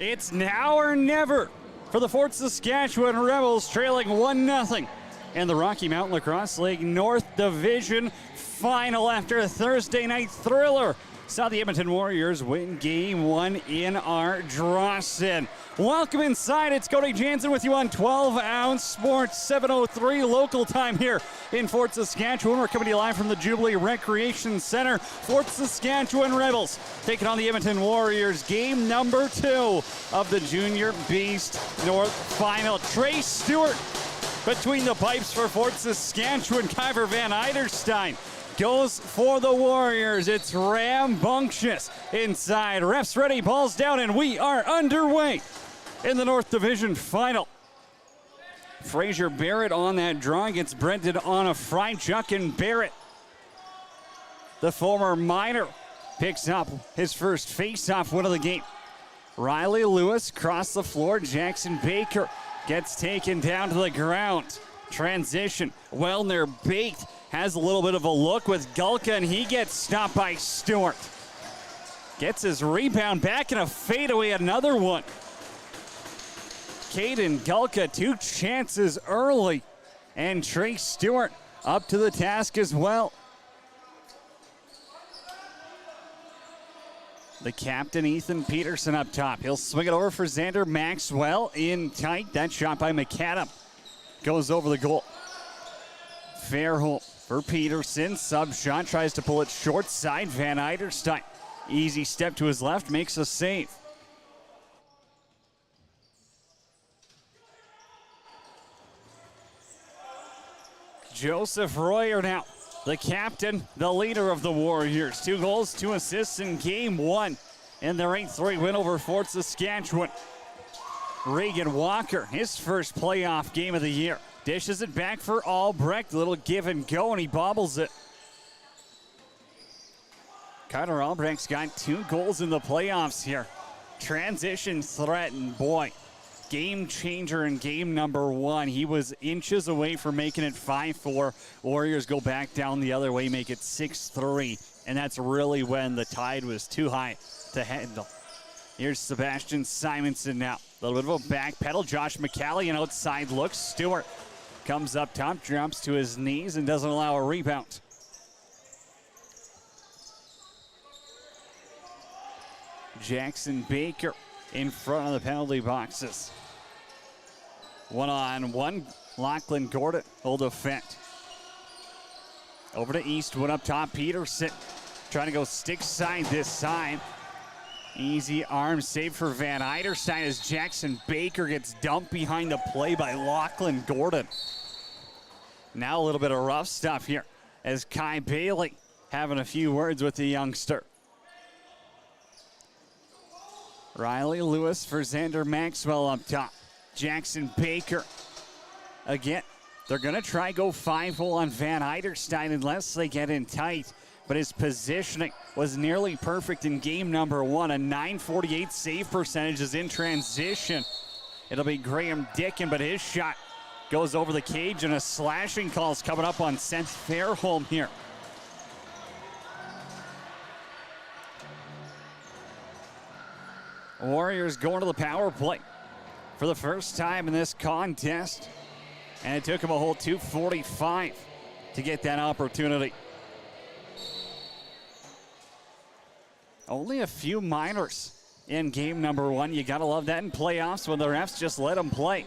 It's now or never for the Fort Saskatchewan Rebels, trailing 1-0 in the Rocky Mountain Lacrosse League North Division Final after a Thursday night thriller. Saw the Edmonton Warriors win Game 1 in Ardrossan. Welcome inside. It's Cody Jansen with you on 12-ounce Sports, 7:03 local time here in Fort Saskatchewan. We're coming to you live from the Jubilee Recreation Center. Fort Saskatchewan Rebels taking on the Edmonton Warriors. Game number 2 of the Junior Beast North Final. Trey Stewart between the pipes for Fort Saskatchewan. Kyver Van Eiderstein goes for the Warriors. It's rambunctious inside. Refs ready, balls down, and we are underway in the North Division Final. Fraser Barrett on that draw gets Brendan on a fry. Chuck and Barrett, the former Miner, picks up his first face-off win of the game. Riley Lewis across the floor. Jackson Baker gets taken down to the ground. Transition. Wellner baked. Has a little bit of a look with Gulka, and he gets stopped by Stewart. Gets his rebound back, and a fadeaway, another one. Caden Gulka, 2 chances early, and Trey Stewart up to the task as well. The captain, Ethan Peterson, up top. He'll swing it over for Xander Maxwell in tight. That shot by McAdam goes over the goal. Fairholm for Peterson. Sub shot, tries to pull it short side. Van Eiderstein, easy step to his left, makes a save. Joseph Royer now, the captain, the leader of the Warriors. 2 goals, 2 assists in Game 1 in their 8-3 win over Fort Saskatchewan. Reagan Walker, his first playoff game of the year. Dishes it back for Albrecht. A little give and go, and he bobbles it. Carter Albrecht's got 2 goals in the playoffs here. Transition threat, and boy, game changer in game number 1. He was inches away from making it 5-4. Warriors go back down the other way, make it 6-3, and that's really when the tide was too high to handle. Here's Sebastian Simonson now. A little bit of a back pedal. Josh McCallie, an outside look. Stewart comes up top, drops to his knees, and doesn't allow a rebound. Jackson Baker in front of the penalty boxes. 1-on-1. Lachlan Gordon will defend. Over to Eastwood up top. Peterson trying to go stick side this side. Easy arm save for Van Eiderstein as Jackson Baker gets dumped behind the play by Lachlan Gordon. Now a little bit of rough stuff here as Kai Bailey having a few words with the youngster. Riley Lewis for Xander Maxwell up top. Jackson Baker again. They're going to try go 5-hole on Van Eiderstein unless they get in tight. But his positioning was nearly perfect in game number 1. A .948 save percentage is in transition. It'll be Graham Dickin, but his shot goes over the cage, and a slashing call is coming up on Seth Fairholm here. Warriors going to the power play for the first time in this contest, and it took him a whole 2:45 to get that opportunity. Only a few minors in game number 1. You gotta love that in playoffs when the refs just let them play.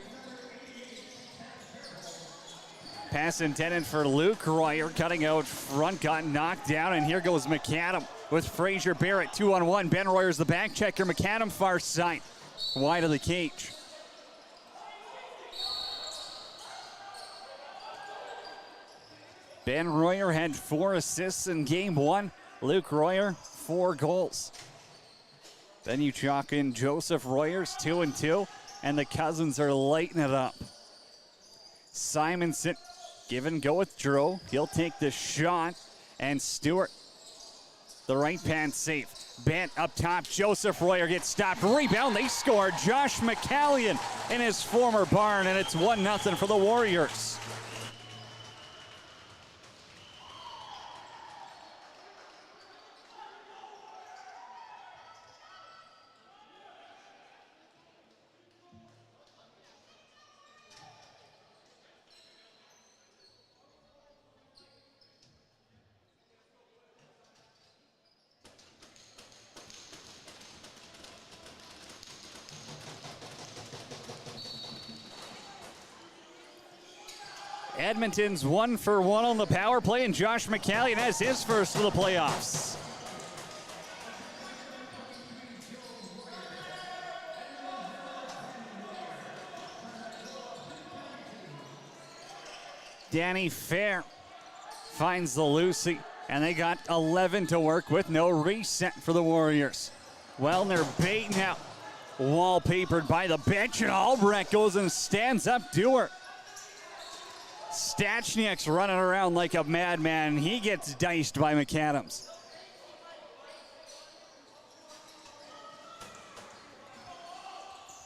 Pass intended for Luke Royer, cutting out front, got knocked down, and here goes McAdam with Fraser Barrett, 2-on-1. Ben Royer's the back checker. McAdam far side, wide of the cage. Ben Royer had 4 assists in game 1. Luke Royer, 4 goals. Then you chalk in Joseph Royers, 2-2, and the Cousins are lighting it up. Simonson, give and go with Drew. He'll take the shot, and Stewart, the right pant save. Bent up top, Joseph Royer gets stopped. Rebound, they score. Josh McCallion in his former barn, and it's 1-0 for the Warriors. Edmonton's 1 for 1 on the power play, and Josh McCallion has his first of the playoffs. Danny Fair finds the Lucy, and they got 11 to work with. No reset for the Warriors. Wellner baiting out. Wallpapered by the bench, and Albrecht goes and stands up to her. Stachniak's running around like a madman. He gets diced by McAdams.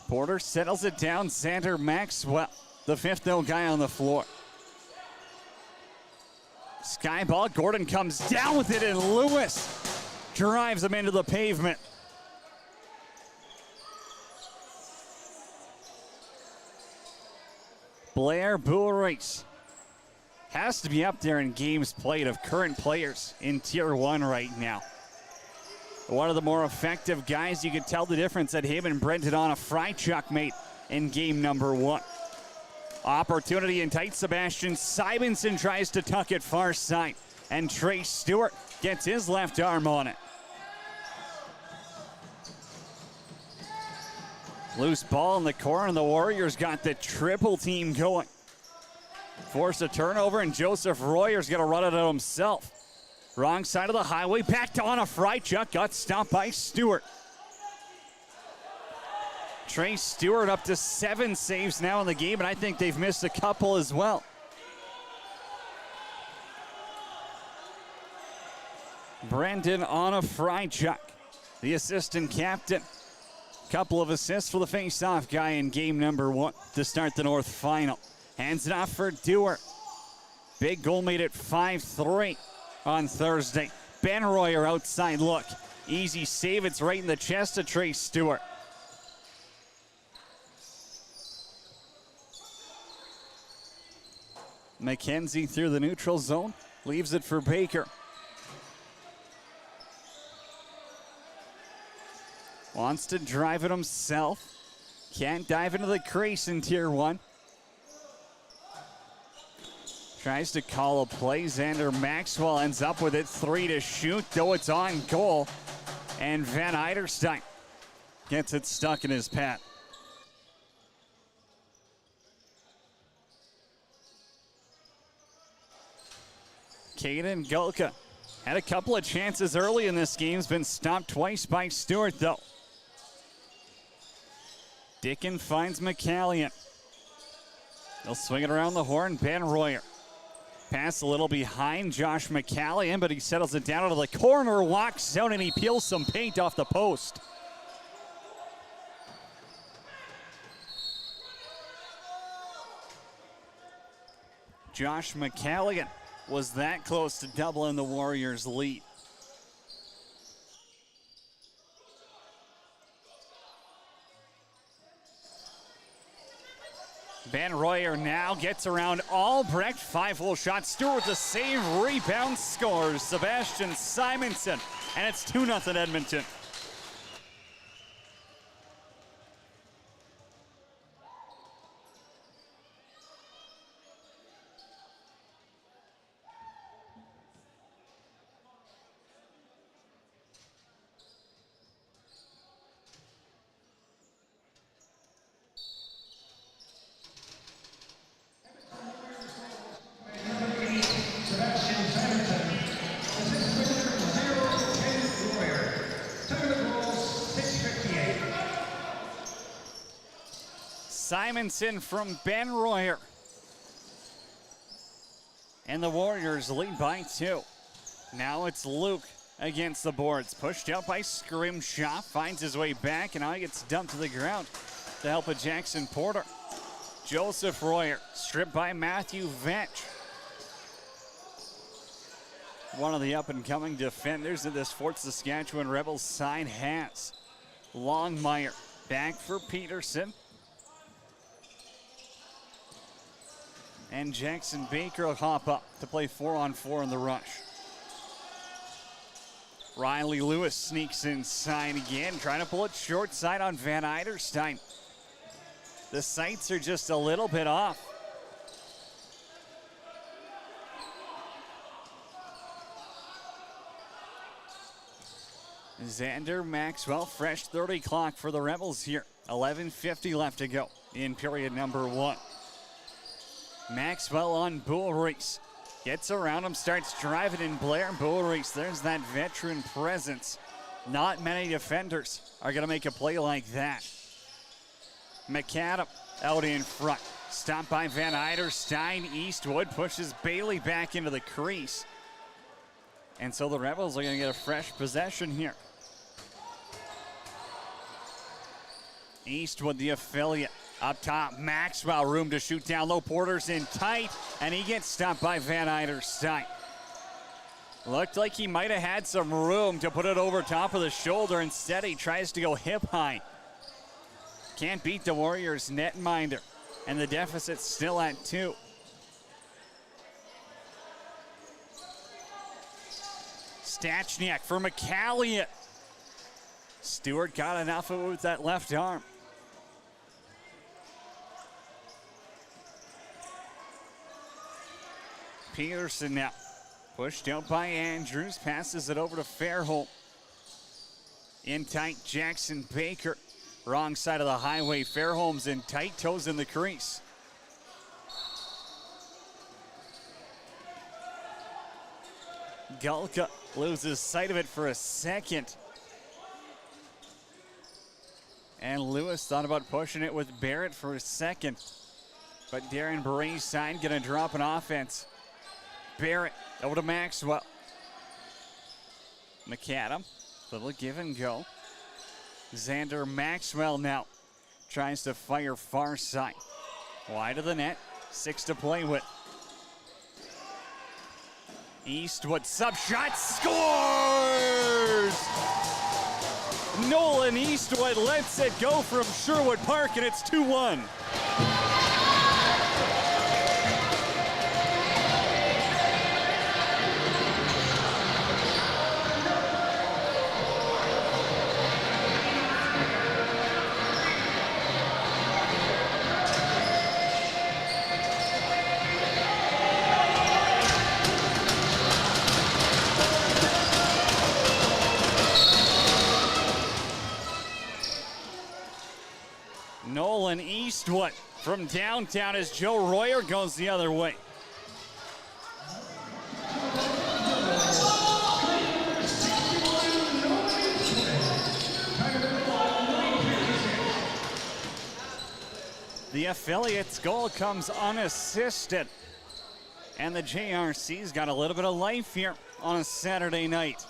Porter settles it down. Xander Maxwell, the 5th guy on the floor. Sky ball, Gordon comes down with it, and Lewis drives him into the pavement. Blair Boulreis has to be up there in games played of current players in Tier 1 right now. One of the more effective guys. You could tell the difference that him and Brendan on a Frychuk made in game number 1. Opportunity in tight. Sebastian Simonson tries to tuck it far side, and Trey Stewart gets his left arm on it. Loose ball in the corner, and the Warriors got the triple team going. Force a turnover, and Joseph Royer's going to run it out himself. Wrong side of the highway, back to Anna Frychuk, got stopped by Stewart. Trey Stewart up to 7 saves now in the game, and I think they've missed a couple as well. Brendan Anna Frychuk, the assistant captain. Couple of assists for the face-off guy in game number 1 to start the North Final. Hands it off for Dewar. Big goal made it 5-3 on Thursday. Ben Royer outside look. Easy save, it's right in the chest of Trey Stewart. McKenzie through the neutral zone, leaves it for Baker. Wants to drive it himself. Can't dive into the crease in Tier 1. Tries to call a play. Xander Maxwell ends up with it. 3 to shoot, though it's on goal. And Van Eiderstein gets it stuck in his pad. Caden Gulka had a couple of chances early in this game. Has been stopped twice by Stewart, though. Dickin finds McCallion. They'll swing it around the horn. Ben Royer. Pass a little behind Josh McCallion, but he settles it down into the corner, walks out, and he peels some paint off the post. Josh McCallion was that close to doubling the Warriors' lead. Ben Royer now gets around Albrecht. 5-hole shot. Stewart with the save, rebound, scores. Sebastian Simonson, and it's 2-0 Edmonton. Simonson from Ben Royer. And the Warriors lead by 2. Now it's Luke against the boards. Pushed out by Scrimshaw. Finds his way back, and now he gets dumped to the ground to help of Jackson Porter. Joseph Royer stripped by Matthew Vetch. One of the up-and-coming defenders that this Fort Saskatchewan Rebels side has. Longmire back for Peterson. And Jackson Baker will hop up to play 4-on-4 in the rush. Riley Lewis sneaks inside again, trying to pull it short side on Van Eiderstein. The sights are just a little bit off. Xander Maxwell, fresh 30 clock for the Rebels here. 11:50 left to go in period number 1. Maxwell on Bullreese. Gets around him, starts driving in Blair Bullreese. There's that veteran presence. Not many defenders are going to make a play like that. McAdam out in front. Stopped by Van Eiderstein. Eastwood pushes Bailey back into the crease. And so the Rebels are going to get a fresh possession here. Eastwood, the affiliate. Up top, Maxwell, room to shoot down low. Porter's in tight, and he gets stopped by Van Eiderstein. Looked like he might have had some room to put it over top of the shoulder. Instead, he tries to go hip high. Can't beat the Warriors netminder, and the deficit's still at 2. Stachniak for McCallion. Stewart got enough of it with that left arm. Peterson now pushed out by Andrews, passes it over to Fairholm. In tight, Jackson Baker. Wrong side of the highway. Fairholm's in tight, toes in the crease. Gulka loses sight of it for a second. And Lewis thought about pushing it with Barrett for a second. But Darren Brayside gonna drop an offense. Barrett over to Maxwell. McAdam, little give and go. Xander Maxwell now tries to fire far side. Wide of the net, 6 to play with. Eastwood sub shot, scores! Nolan Eastwood lets it go from Sherwood Park, and it's 2-1. Nolan Eastwood from downtown as Joe Royer goes the other way. The affiliate's goal comes unassisted. And the JRC's got a little bit of life here on a Saturday night.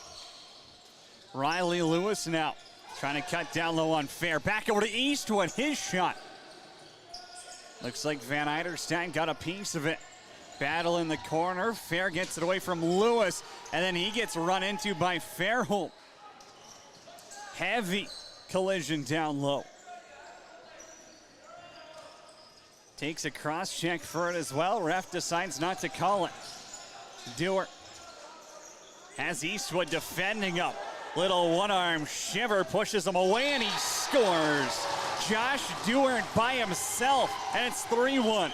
Riley Lewis now trying to cut down low on Fair. Back over to Eastwood, his shot. Looks like Van Eiderstein got a piece of it. Battle in the corner. Fair gets it away from Lewis, and then he gets run into by Fairholm. Heavy collision down low. Takes a cross check for it as well. Ref decides not to call it. Dewar has Eastwood defending him. Little one-arm shiver pushes him away, and he scores. Josh Dewar by himself, and it's 3-1.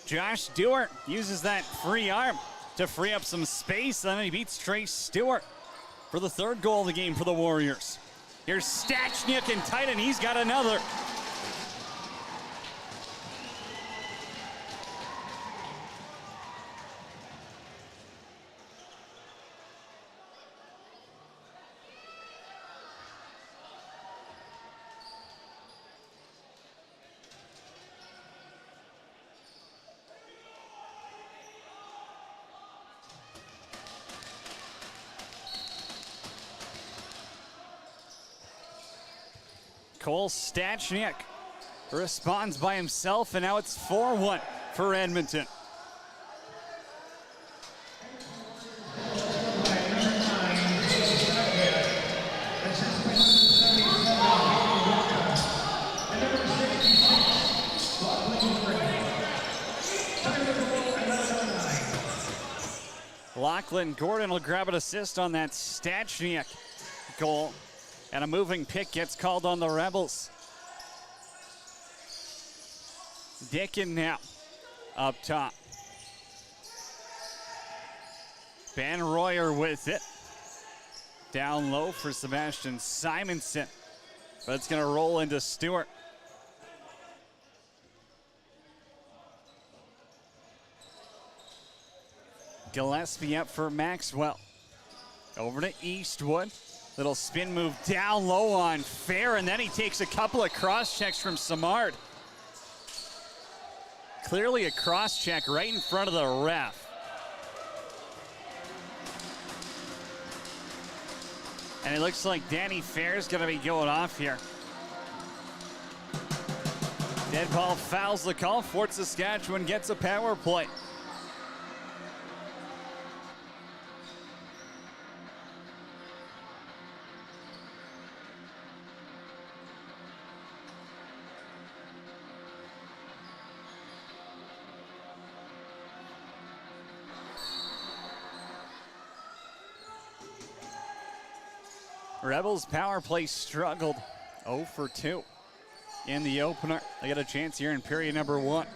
Josh Dewar uses that free arm to free up some space, and then he beats Trey Stewart for the third goal of the game for the Warriors. Here's Stachniak in tight, and he's got another. Cole Stachniak responds by himself, and now it's 4-1 for Edmonton. Lachlan Gordon will grab an assist on that Stachniak goal. And a moving pick gets called on the Rebels. Dickin now up top. Ben Royer with it. Down low for Sebastian Simonson. But it's going to roll into Stewart. Gillespie up for Maxwell. Over to Eastwood. Little spin move down low on Fair, and then he takes a couple of cross checks from Samard. Clearly a cross check right in front of the ref. And it looks like Danny Fair's gonna be going off here. Dead ball fouls the call. Fort Saskatchewan gets a power play. Rebels power play struggled. 0 for 2 in the opener. They got a chance here in period number 1.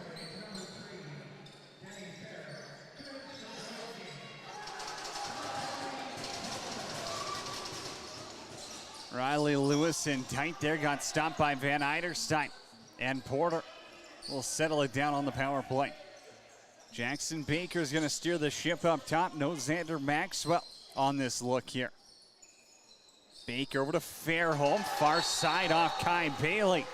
Riley Lewis in tight there, got stopped by Van Eiderstein. And Porter will settle it down on the power play. Jackson Baker's gonna steer the ship up top. No Xander Maxwell on this look here. Baker over to Fairholm, far side off Kai Bailey.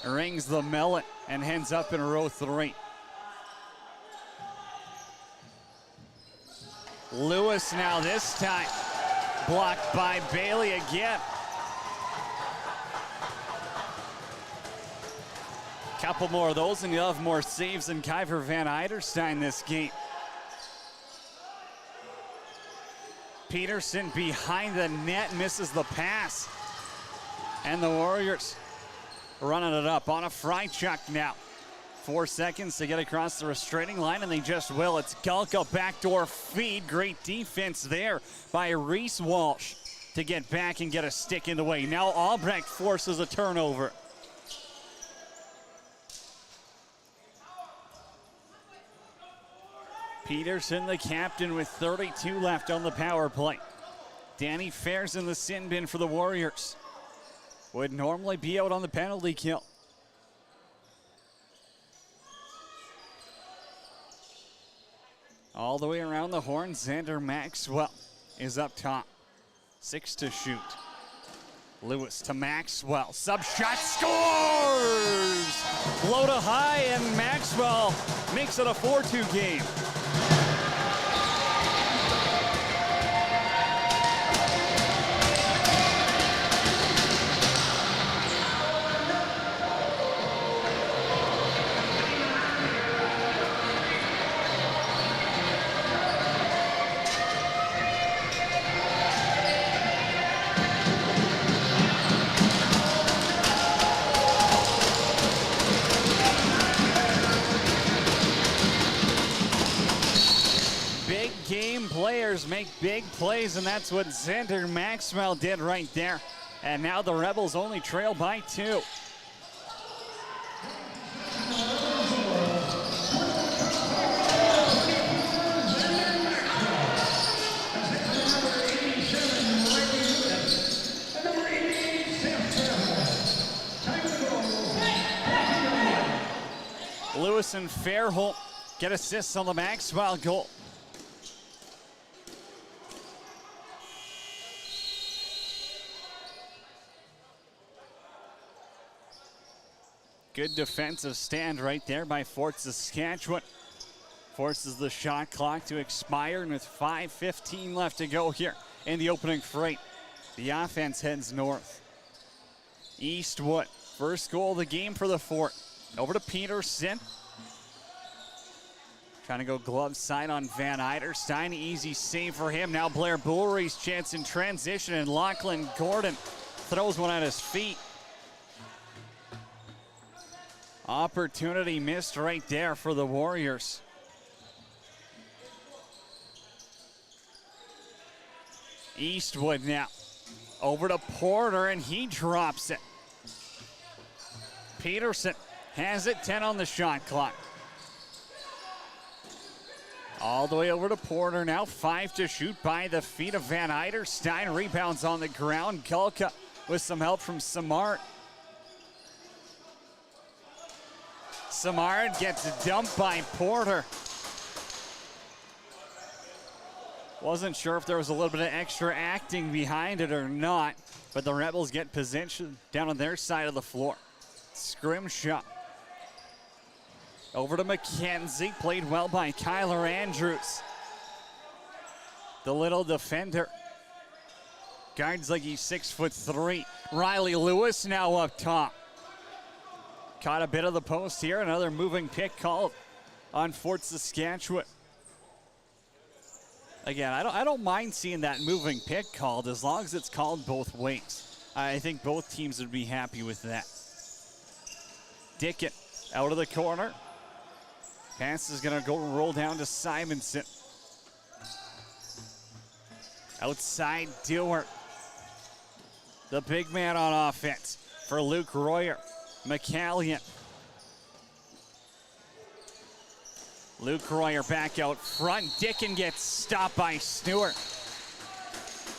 Rings the melon and heads up in row 3. Lewis now this time, blocked by Bailey again. Couple more of those and you'll have more saves than Kyver Van Eiderstein this game. Peterson behind the net, misses the pass. And the Warriors running it up on a Frychuk now. 4 seconds to get across the restraining line, and they just will. It's Gulka backdoor feed. Great defense there by Reese Walsh to get back and get a stick in the way. Now Albrecht forces a turnover. Peterson, the captain, with 32 left on the power play. Danny Fair's in the sin bin for the Warriors. Would normally be out on the penalty kill. All the way around the horn, Xander Maxwell is up top. 6 to shoot. Lewis to Maxwell. Sub shot, scores! Low to high, and Maxwell makes it a 4-2 game. Players make big plays, and that's what Xander Maxwell did right there. And now the Rebels only trail by 2. Lewis and Fairholt get assists on the Maxwell goal. Good defensive stand right there by Fort Saskatchewan. Forces the shot clock to expire, and with 5:15 left to go here in the opening freight, the offense heads north. Eastwood, first goal of the game for the Fort. Over to Peterson. Trying to go glove side on Van Eiderstein. Easy save for him. Now Blair Boulery's chance in transition, and Lachlan Gordon throws one at his feet. Opportunity missed right there for the Warriors. Eastwood now. Over to Porter, and he drops it. Peterson has it, 10 on the shot clock. All the way over to Porter now, 5 to shoot by the feet of Van Eiderstein. Rebounds on the ground. Kulka with some help from Samard. Samard gets dumped by Porter. Wasn't sure if there was a little bit of extra acting behind it or not, but the Rebels get possession down on their side of the floor. Scrimshaw. Over to McKenzie, played well by Kyler Andrews. The little defender. Guards like he's 6'3". Riley Lewis now up top. Caught a bit of the post here, another moving pick called on Fort Saskatchewan. Again, I don't mind seeing that moving pick called as long as it's called both ways. I think both teams would be happy with that. Dickett out of the corner. Pass is going to go roll down to Simonson. Outside Dewar. The big man on offense for Luke Royer. McCallion. Luke Royer back out front. Dickin gets stopped by Stewart.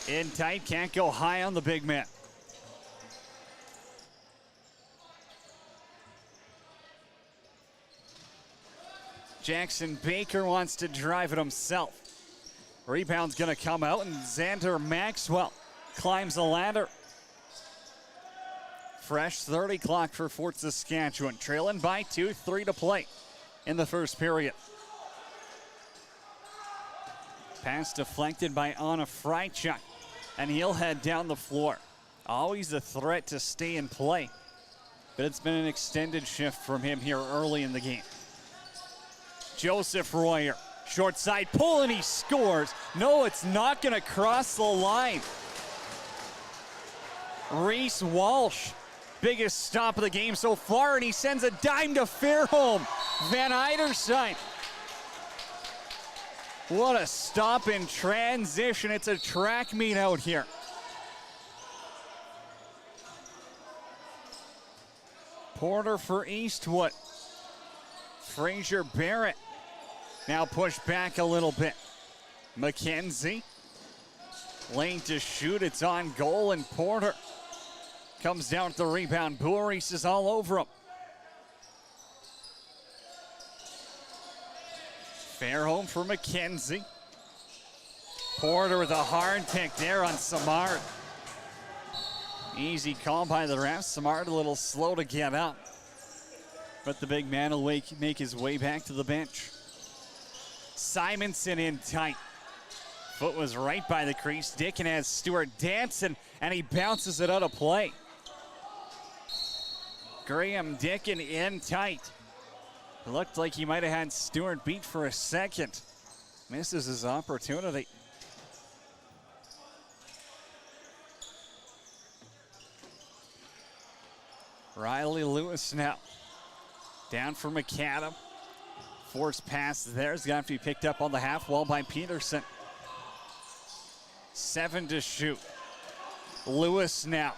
In tight, can't go high on the big man. Jackson Baker wants to drive it himself. Rebound's gonna come out, and Xander Maxwell climbs the ladder. Fresh 30 clock for Fort Saskatchewan, trailing by 2, 3 to play in the first period. Pass deflected by Anna Freichuk, and he'll head down the floor. Always a threat to stay in play, but it's been an extended shift from him here early in the game. Joseph Royer, short side pull, and he scores. No, it's not gonna cross the line. Reese Walsh, biggest stop of the game so far, and he sends a dime to Fairholm. Van Eiderstein. What a stop in transition. It's a track meet out here. Porter for Eastwood. Fraser Barrett now pushed back a little bit. McKenzie. Lane to shoot. It's on goal, and Porter comes down with the rebound. Boris is all over him. Fairholm for McKenzie. Porter with a hard pick there on Samard. Easy call by the ref. Samard a little slow to get up, but the big man will make his way back to the bench. Simonson in tight. Foot was right by the crease. Dickin has Stewart dancing, and he bounces it out of play. Graham Dickin in tight. It looked like he might have had Stewart beat for a second. Misses his opportunity. Riley Lewis now. Down for McAdam. Forced pass there is going to have to be picked up on the half wall by Peterson. 7 to shoot. Lewis now.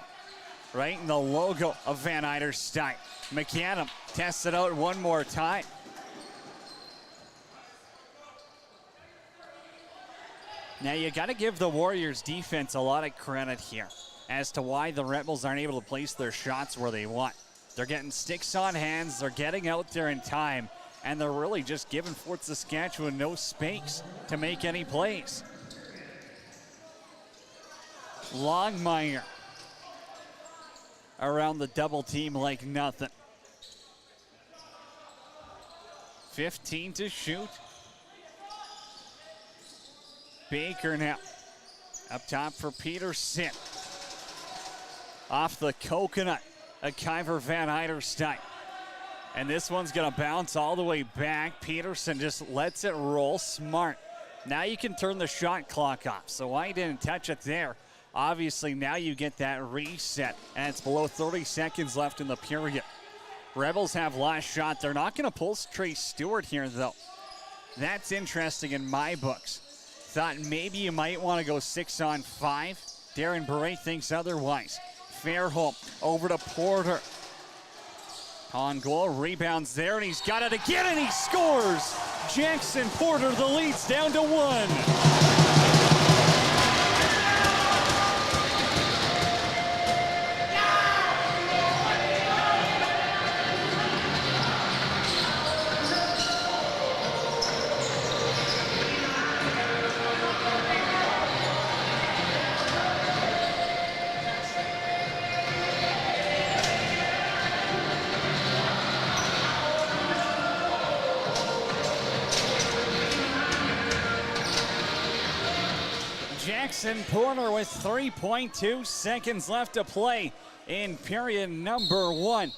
Right in the logo of Van Eiderstein. McAdam tests it out one more time. Now you got to give the Warriors defense a lot of credit here as to why the Rebels aren't able to place their shots where they want. They're getting sticks on hands, they're getting out there in time, and they're really just giving Fort Saskatchewan no space to make any plays. Longmire around the double team like nothing. 15 to shoot. Baker now up top for Peterson. Off the coconut, a Kyver Van Eiderstein. And this one's gonna bounce all the way back. Peterson just lets it roll, smart. Now you can turn the shot clock off. So why he didn't touch it there? Obviously now you get that reset, and it's below 30 seconds left in the period. Rebels have last shot. They're not gonna pull Trey Stewart here though. That's interesting in my books. thought maybe you might want to go 6-on-5. Darren Beret thinks otherwise. Fairholm over to Porter. On goal, rebounds there, and he's got it again, and he scores! Jackson Porter, the lead's down to 1. Jackson Porter with 3.2 seconds left to play in period number 1.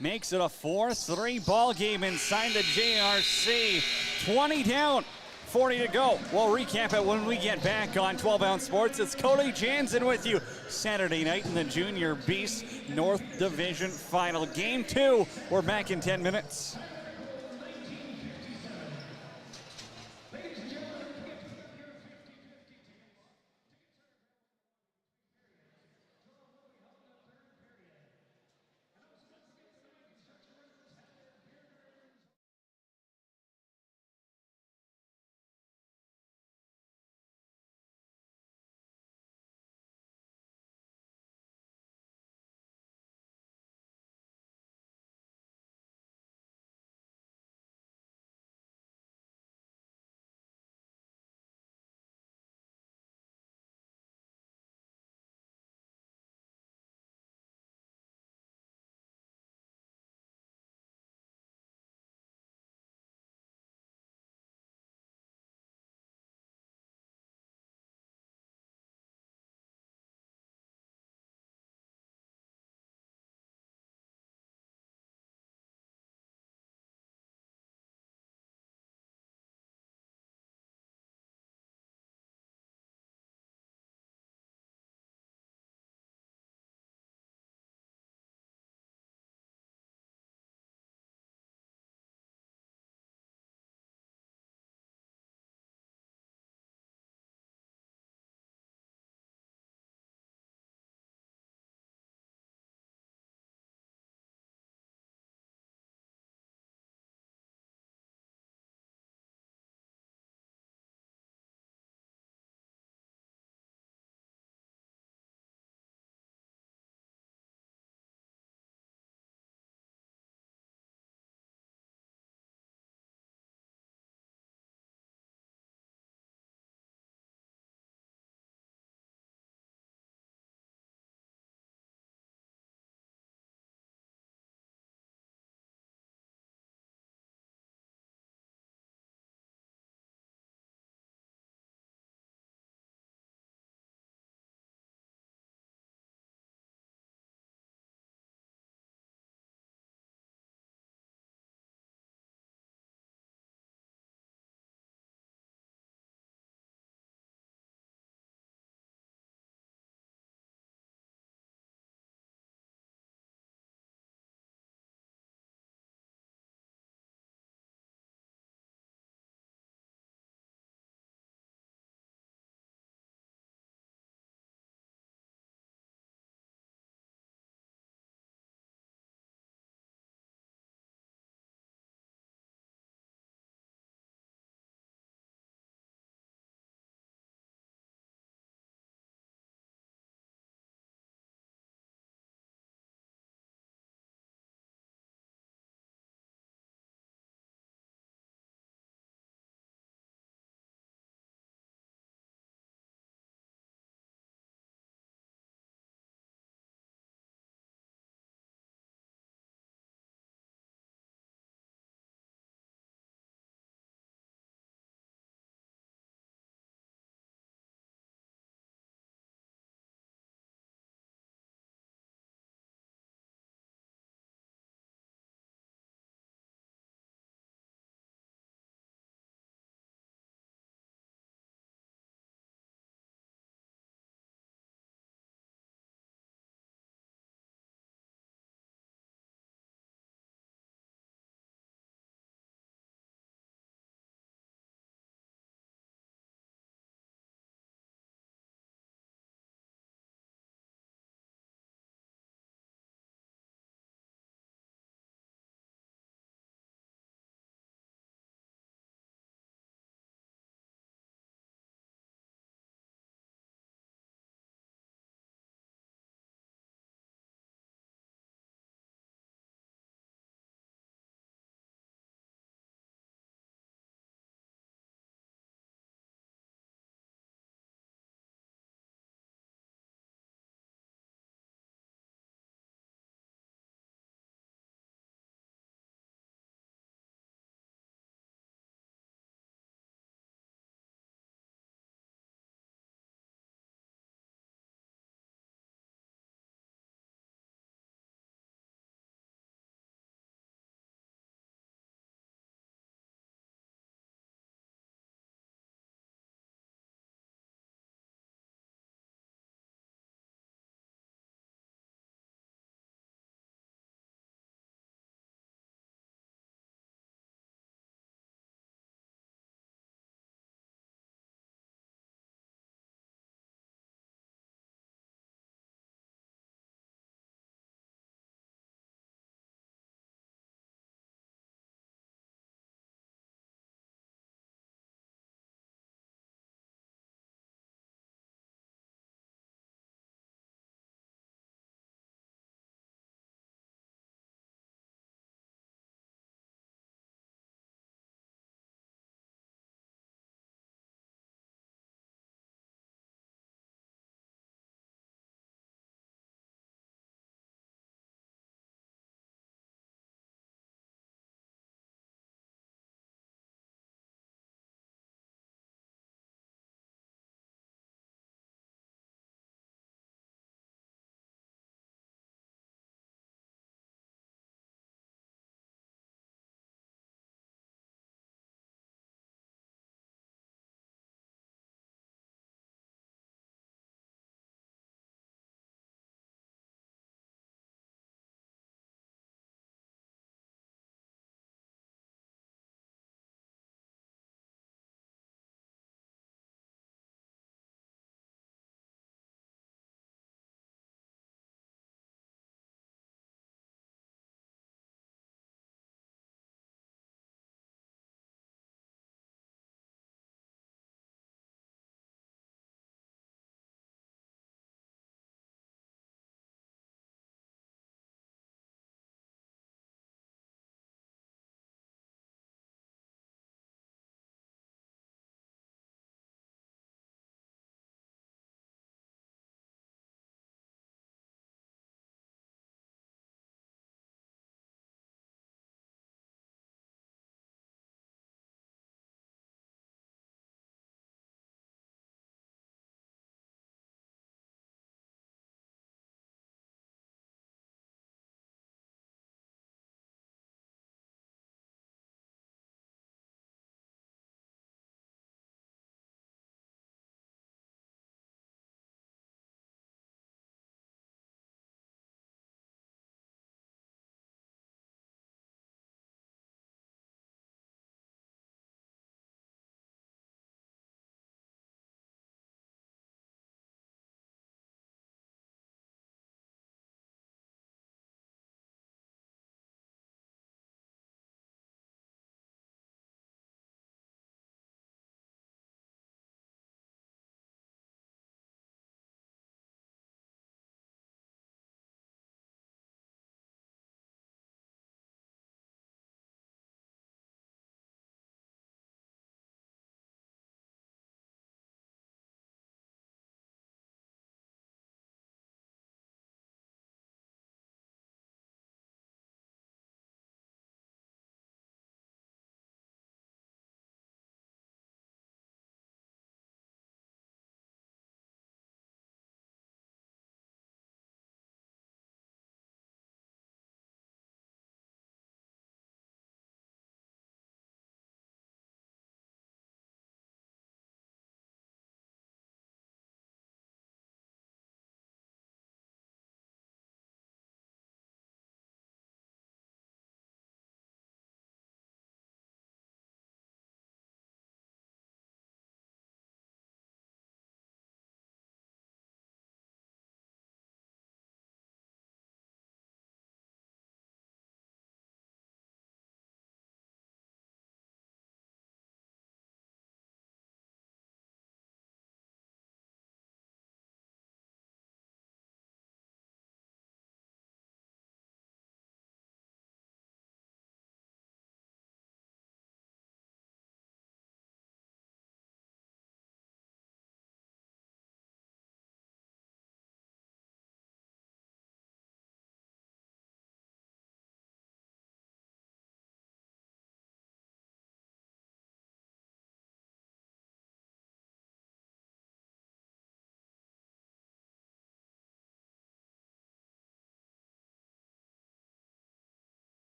Makes it a 4-3 ball game inside the JRC. 20 down, 40 to go. We'll recap it when we get back on 12 Ounce Sports. It's Cody Jansen with you. Saturday night in the Junior Beast North Division Final. Game 2. We're back in 10 minutes.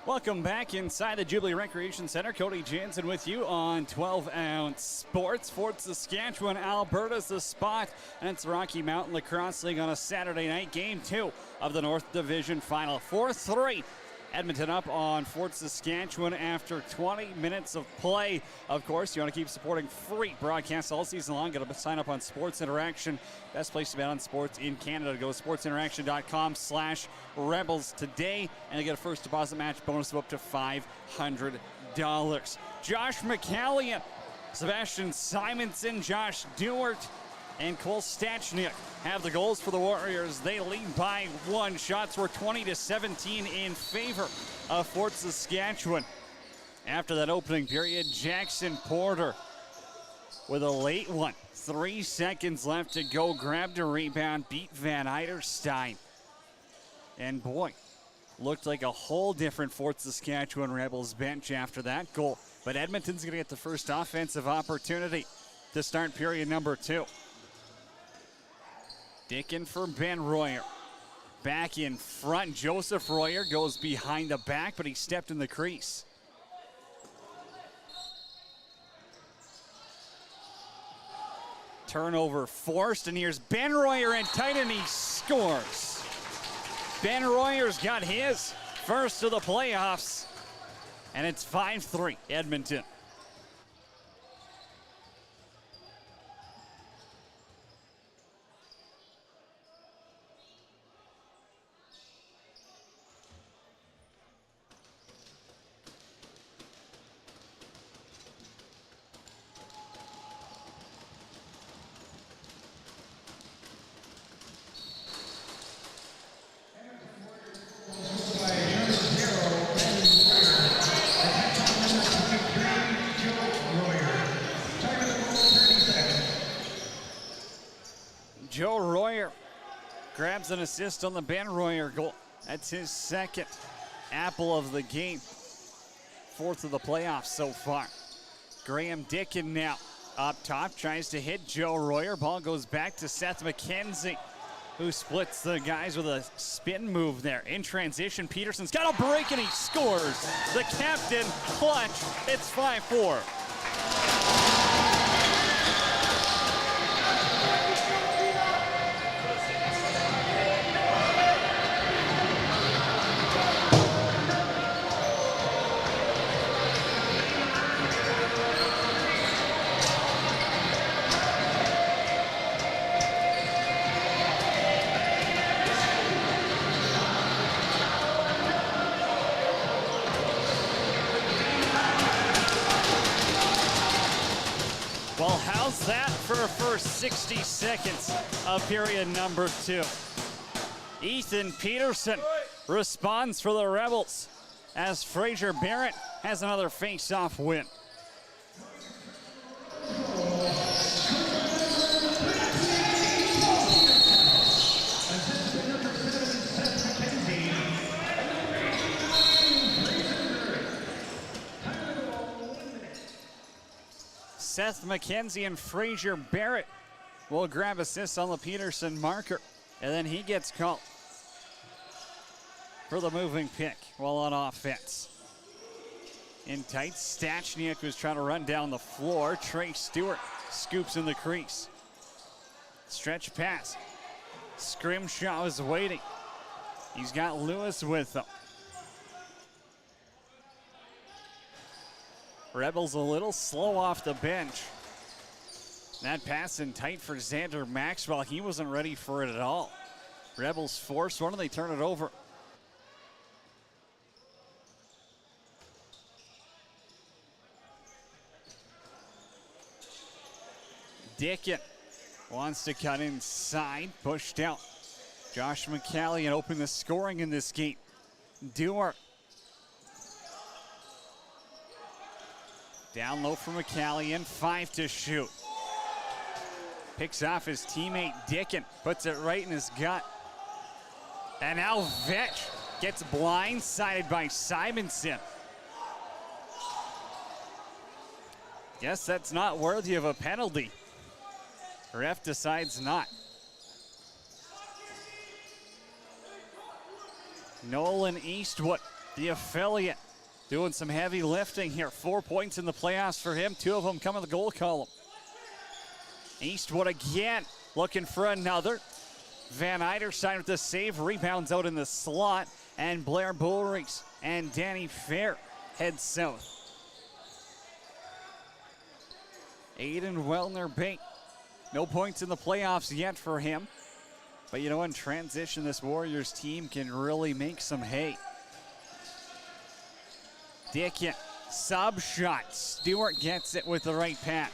Welcome back inside the Jubilee Recreation Center. Cody Jansen with you on 12-ounce sports. Fort Saskatchewan, Alberta's the spot. And it's Rocky Mountain Lacrosse League on a Saturday night. Game 2 of the North Division Final. 4-3. Edmonton up on Fort Saskatchewan after 20 minutes of play. Of course, you want to keep supporting free broadcasts all season long. Got to sign up on Sports Interaction. Best place to bet on sports in Canada. Go to sportsinteraction.com/rebels today, and you get a first deposit match bonus of up to $500. Josh McCallion, Sebastian Simonson, Josh Dewart, and Cole Stachniak have the goals for the Warriors. They lead by 1. Shots were 20-17 in favor of Fort Saskatchewan. After that opening period, Jackson Porter with a late one. 3 seconds left to go. Grabbed a rebound, beat Van Eiderstein. And boy, looked like a whole different Fort Saskatchewan Rebels bench after that goal. But Edmonton's going to get the first offensive opportunity to start period number 2. Dickin for Ben Royer. Back in front, Joseph Royer goes behind the back, but he stepped in the crease. Turnover forced, and here's Ben Royer in tight, and he scores. Ben Royer's got his first of the playoffs, and it's 5-3 Edmonton. Joe Royer grabs an assist on the Ben Royer goal. That's his second apple of the game. 4th of the playoffs so far. Graham Dickin now up top, tries to hit Joe Royer. Ball goes back to Seth McKenzie, who splits the guys with a spin move there. In transition, Peterson's got a break and he scores. The captain clutch. It's 5-4. Well, how's that for a first 60 seconds of period number 2? Ethan Peterson responds for the Rebels as Fraser Barrett has another face-off win. Seth McKenzie and Fraser Barrett will grab assists on the Peterson marker, and then he gets called for the moving pick while on offense. In tight, Stachniak was trying to run down the floor. Trey Stewart scoops in the crease. Stretch pass. Scrimshaw is waiting. He's got Lewis with him. Rebels a little slow off the bench. That pass in tight for Xander Maxwell. He wasn't ready for it at all. Rebels force one, and they turn it over. Dickin wants to cut inside, pushed out. Josh McCallion opened the scoring in this game. Dewar. Down low for McCallion, 5 to shoot. Picks off his teammate Dickin, puts it right in his gut. And now Vetch gets blindsided by Simonson. Guess that's not worthy of a penalty. Ref decides not. Nolan Eastwood the affiliate, doing some heavy lifting here. 4 points in the playoffs for him. 2 of them come in the goal column. Eastwood again, looking for another. Van Eiderstein with the save, rebounds out in the slot, and Blair Bullrich and Danny Fair head south. Aiden Wellner-Bate, no points in the playoffs yet for him. But you know, in transition, this Warriors team can really make some hay. Dickin, sub shot. Stewart gets it with the right pat.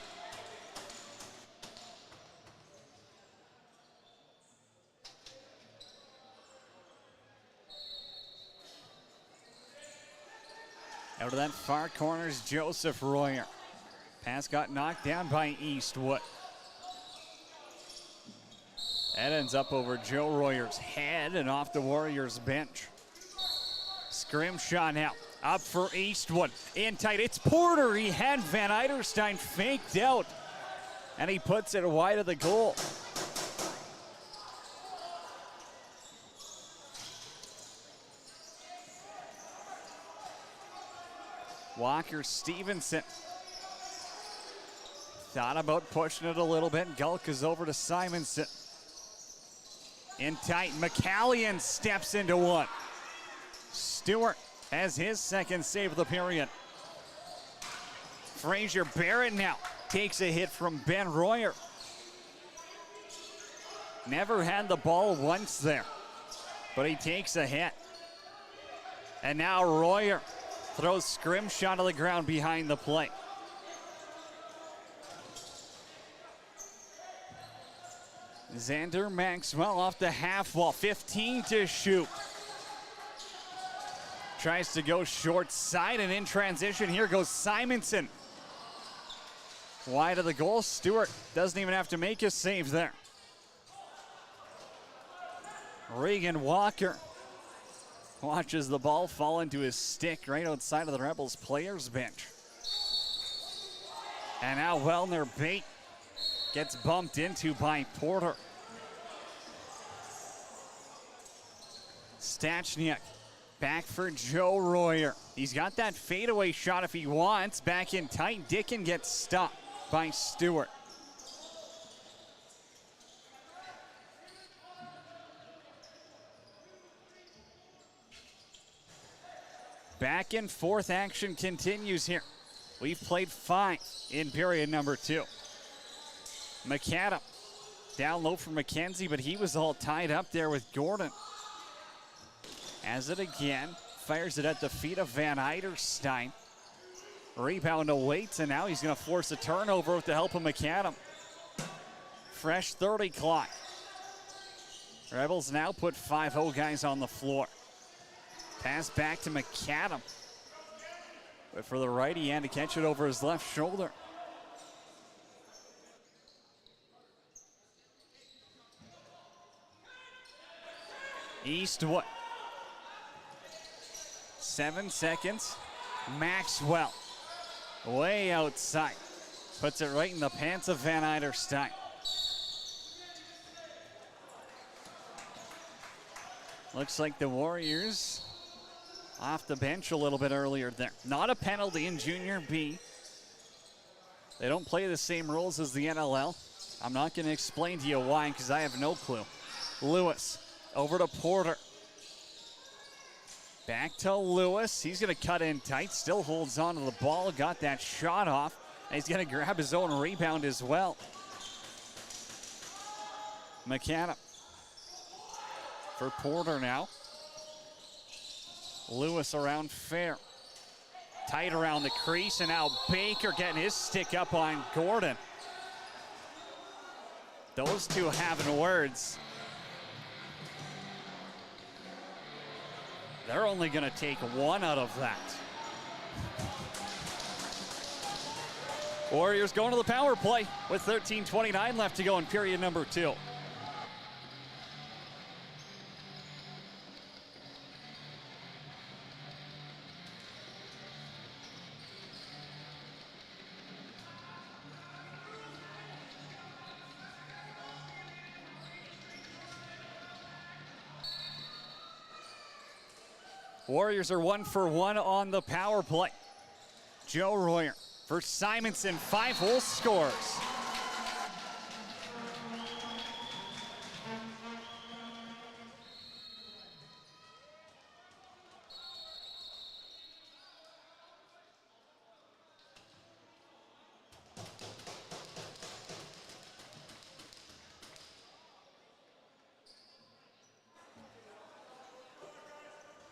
Out of that far corner is Joseph Royer. Pass got knocked down by Eastwood. That ends up over Joe Royer's head and off the Warriors bench. Scrim shot now. Up for Eastwood. In tight. It's Porter. He had Van Eiderstein faked out. And he puts it wide of the goal. Walker Stevenson thought about pushing it a little bit. Gulk is over to Simonson. In tight, McCallion steps into one. Stewart has his second save of the period. Frazier Barrett now takes a hit from Ben Royer. Never had the ball once there, but he takes a hit. And now Royer throws scrim shot to the ground behind the play. Xander Maxwell off the half wall, 15 to shoot. Tries to go short side, and in transition, here goes Simonson. Wide of the goal, Stewart doesn't even have to make a save there. Regan Walker watches the ball fall into his stick right outside of the Rebels players bench. And now Wellner-Bate gets bumped into by Porter. Stachniak back for Joe Royer. He's got that fadeaway shot if he wants. Back in tight. Dickin gets stopped by Stewart. Back and forth action continues here. We've played 5 in period number 2. McAdam down low for McKenzie, but he was all tied up there with Gordon. Has it again, fires it at the feet of Van Eiderstein. Rebound awaits, and now he's going to force a turnover with the help of McAdam. Fresh 30 clock. Rebels now put 5-0 guys on the floor. Pass back to McAdam. But for the righty hand to catch it over his left shoulder. Eastwood. 7 seconds. Maxwell. Way outside. Puts it right in the pants of Van Eiderstein. Looks like the Warriors off the bench a little bit earlier there. Not a penalty in Junior B. They don't play the same rules as the NLL. I'm not going to explain to you why, because I have no clue. Lewis over to Porter. Back to Lewis. He's going to cut in tight. Still holds on to the ball. Got that shot off. And he's going to grab his own rebound as well. McAdam for Porter now. Lewis around Fair. Tight around the crease, and now Baker getting his stick up on Gordon. Those two having words. They're only going to take one out of that. Warriors going to the power play with 13:29 left to go in period number 2. Warriors are 1 for 1 on the power play. Joe Royer for Simonson, 5-hole scores.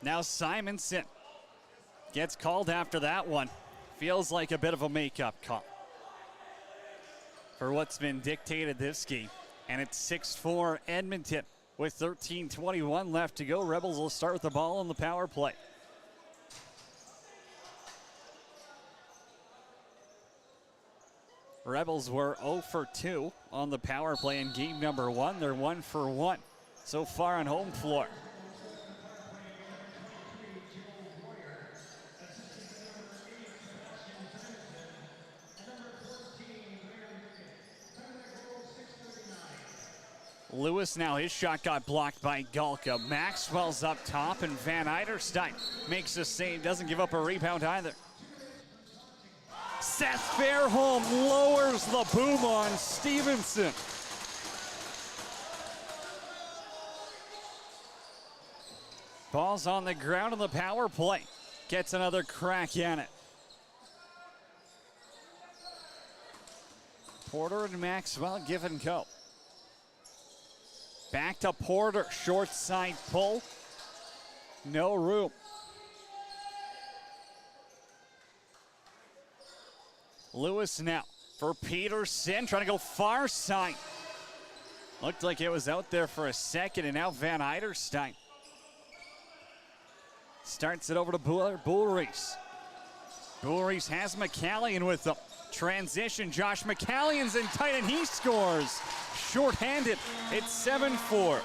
Now Simonson gets called after that one. Feels like a bit of a makeup call for what's been dictated this game. And it's 6-4 Edmonton with 13:21 left to go. Rebels will start with the ball on the power play. Rebels were 0 for 2 on the power play in game number 1. They're 1 for 1 so far on home floor. Lewis now, his shot got blocked by Galka. Maxwell's up top, and Van Eiderstein makes a save, doesn't give up a rebound either. Seth Fairholm lowers the boom on Stevenson. Ball's on the ground on the power play. Gets another crack at it. Porter and Maxwell give and go. Back to Porter, short side pull. No room. Lewis now for Peterson, trying to go far side. Looked like it was out there for a second, and now Van Eiderstein starts it over to Bullreese. Bullreese has McCallion with them. Transition, Josh McCallion's in tight, and he scores. Short-handed, it's 7-4.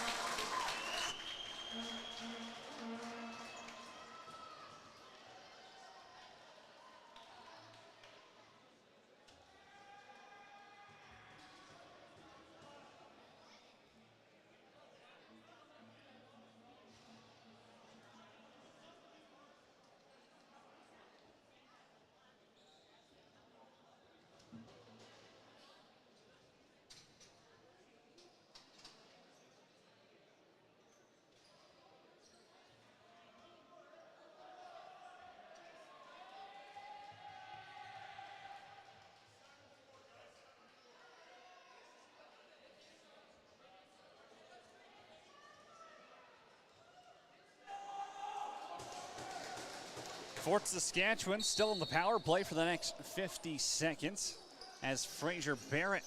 Fort Saskatchewan still in the power play for the next 50 seconds as Fraser Barrett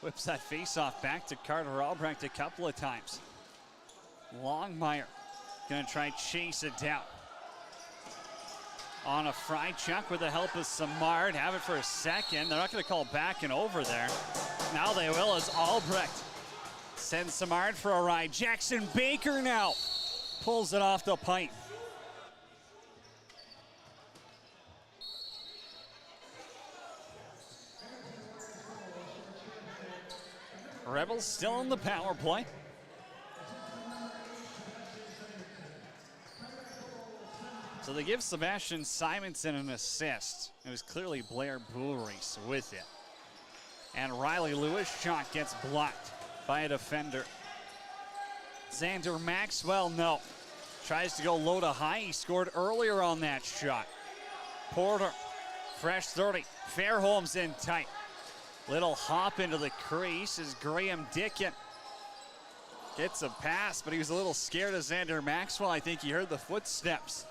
whips that faceoff back to Carter Albrecht a couple of times. Longmire gonna try chase it down. On a fry chuck with the help of Samard, have it for a second. They're not gonna call back and over there. Now they will as Albrecht sends Samard for a ride. Jackson Baker now pulls it off the pipe. Rebels still in the power play. So they give Sebastian Simonson an assist. It was clearly Blair Bullreese with it. And Riley Lewis' shot gets blocked by a defender. Xander Maxwell, no. Tries to go low to high. He scored earlier on that shot. Porter, fresh 30. Fairholm's in tight. Little hop into the crease as Graham Dickin gets a pass, but he was a little scared of Xander Maxwell. I think he heard the footsteps.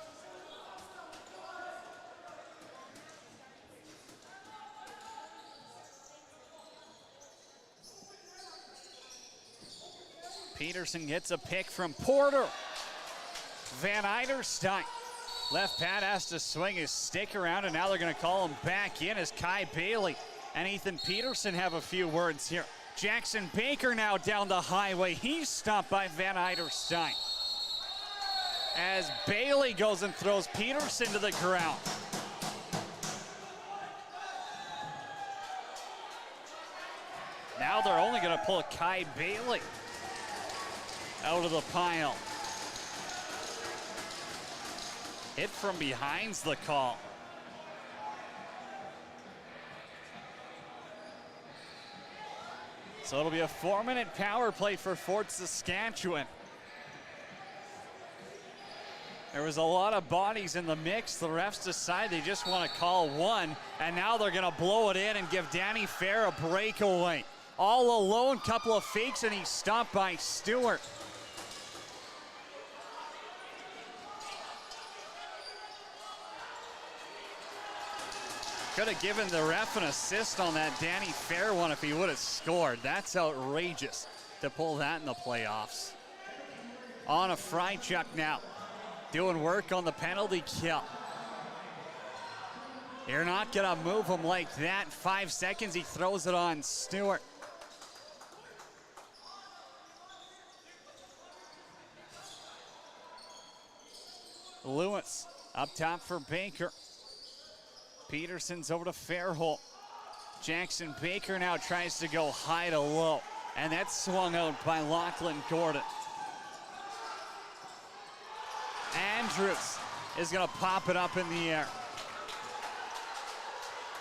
Peterson gets a pick from Porter. Van Eiderstein. Left pad has to swing his stick around, and now they're going to call him back in as Kai Bailey and Ethan Peterson have a few words here. Jackson Baker now down the highway. He's stopped by Van Eiderstein. As Bailey goes and throws Peterson to the ground. Now they're only going to pull Kai Bailey out of the pile. Hit from behind's the call. So it'll be a 4-minute power play for Fort Saskatchewan. There was a lot of bodies in the mix. The refs decide they just want to call one, and now they're going to blow it in and give Danny Fair a breakaway. All alone, couple of fakes, and he's stopped by Stewart. Could have given the ref an assist on that Danny Fair one if he would have scored. That's outrageous to pull that in the playoffs. On a Frychuk now, doing work on the penalty kill. You're not gonna move him like that. 5 seconds, he throws it on Stewart. Lewis up top for Baker. Peterson's over to Fairholt. Jackson Baker now tries to go high to low, and that's swung out by Lachlan Gordon. Andrews is gonna pop it up in the air.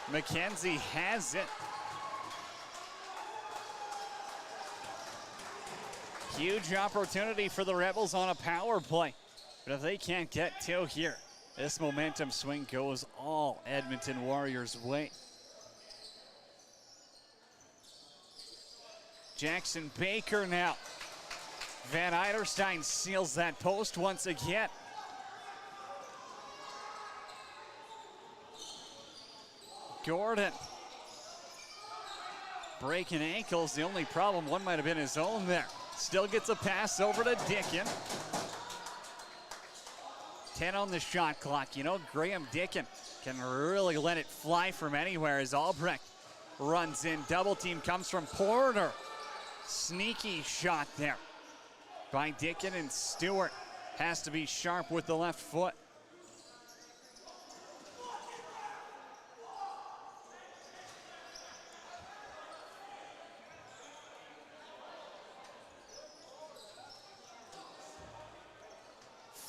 McKenzie has it. Huge opportunity for the Rebels on a power play, but if they can't get two here, this momentum swing goes all Edmonton Warriors' way. Jackson Baker now. Van Eiderstein seals that post once again. Gordon breaking ankles. The only problem, one might have been his own there. Still gets a pass over to Dickin. 10 on the shot clock. You know, Graham Dickin can really let it fly from anywhere as Albrecht runs in. Double team comes from Porter. Sneaky shot there by Dickin, and Stewart has to be sharp with the left foot.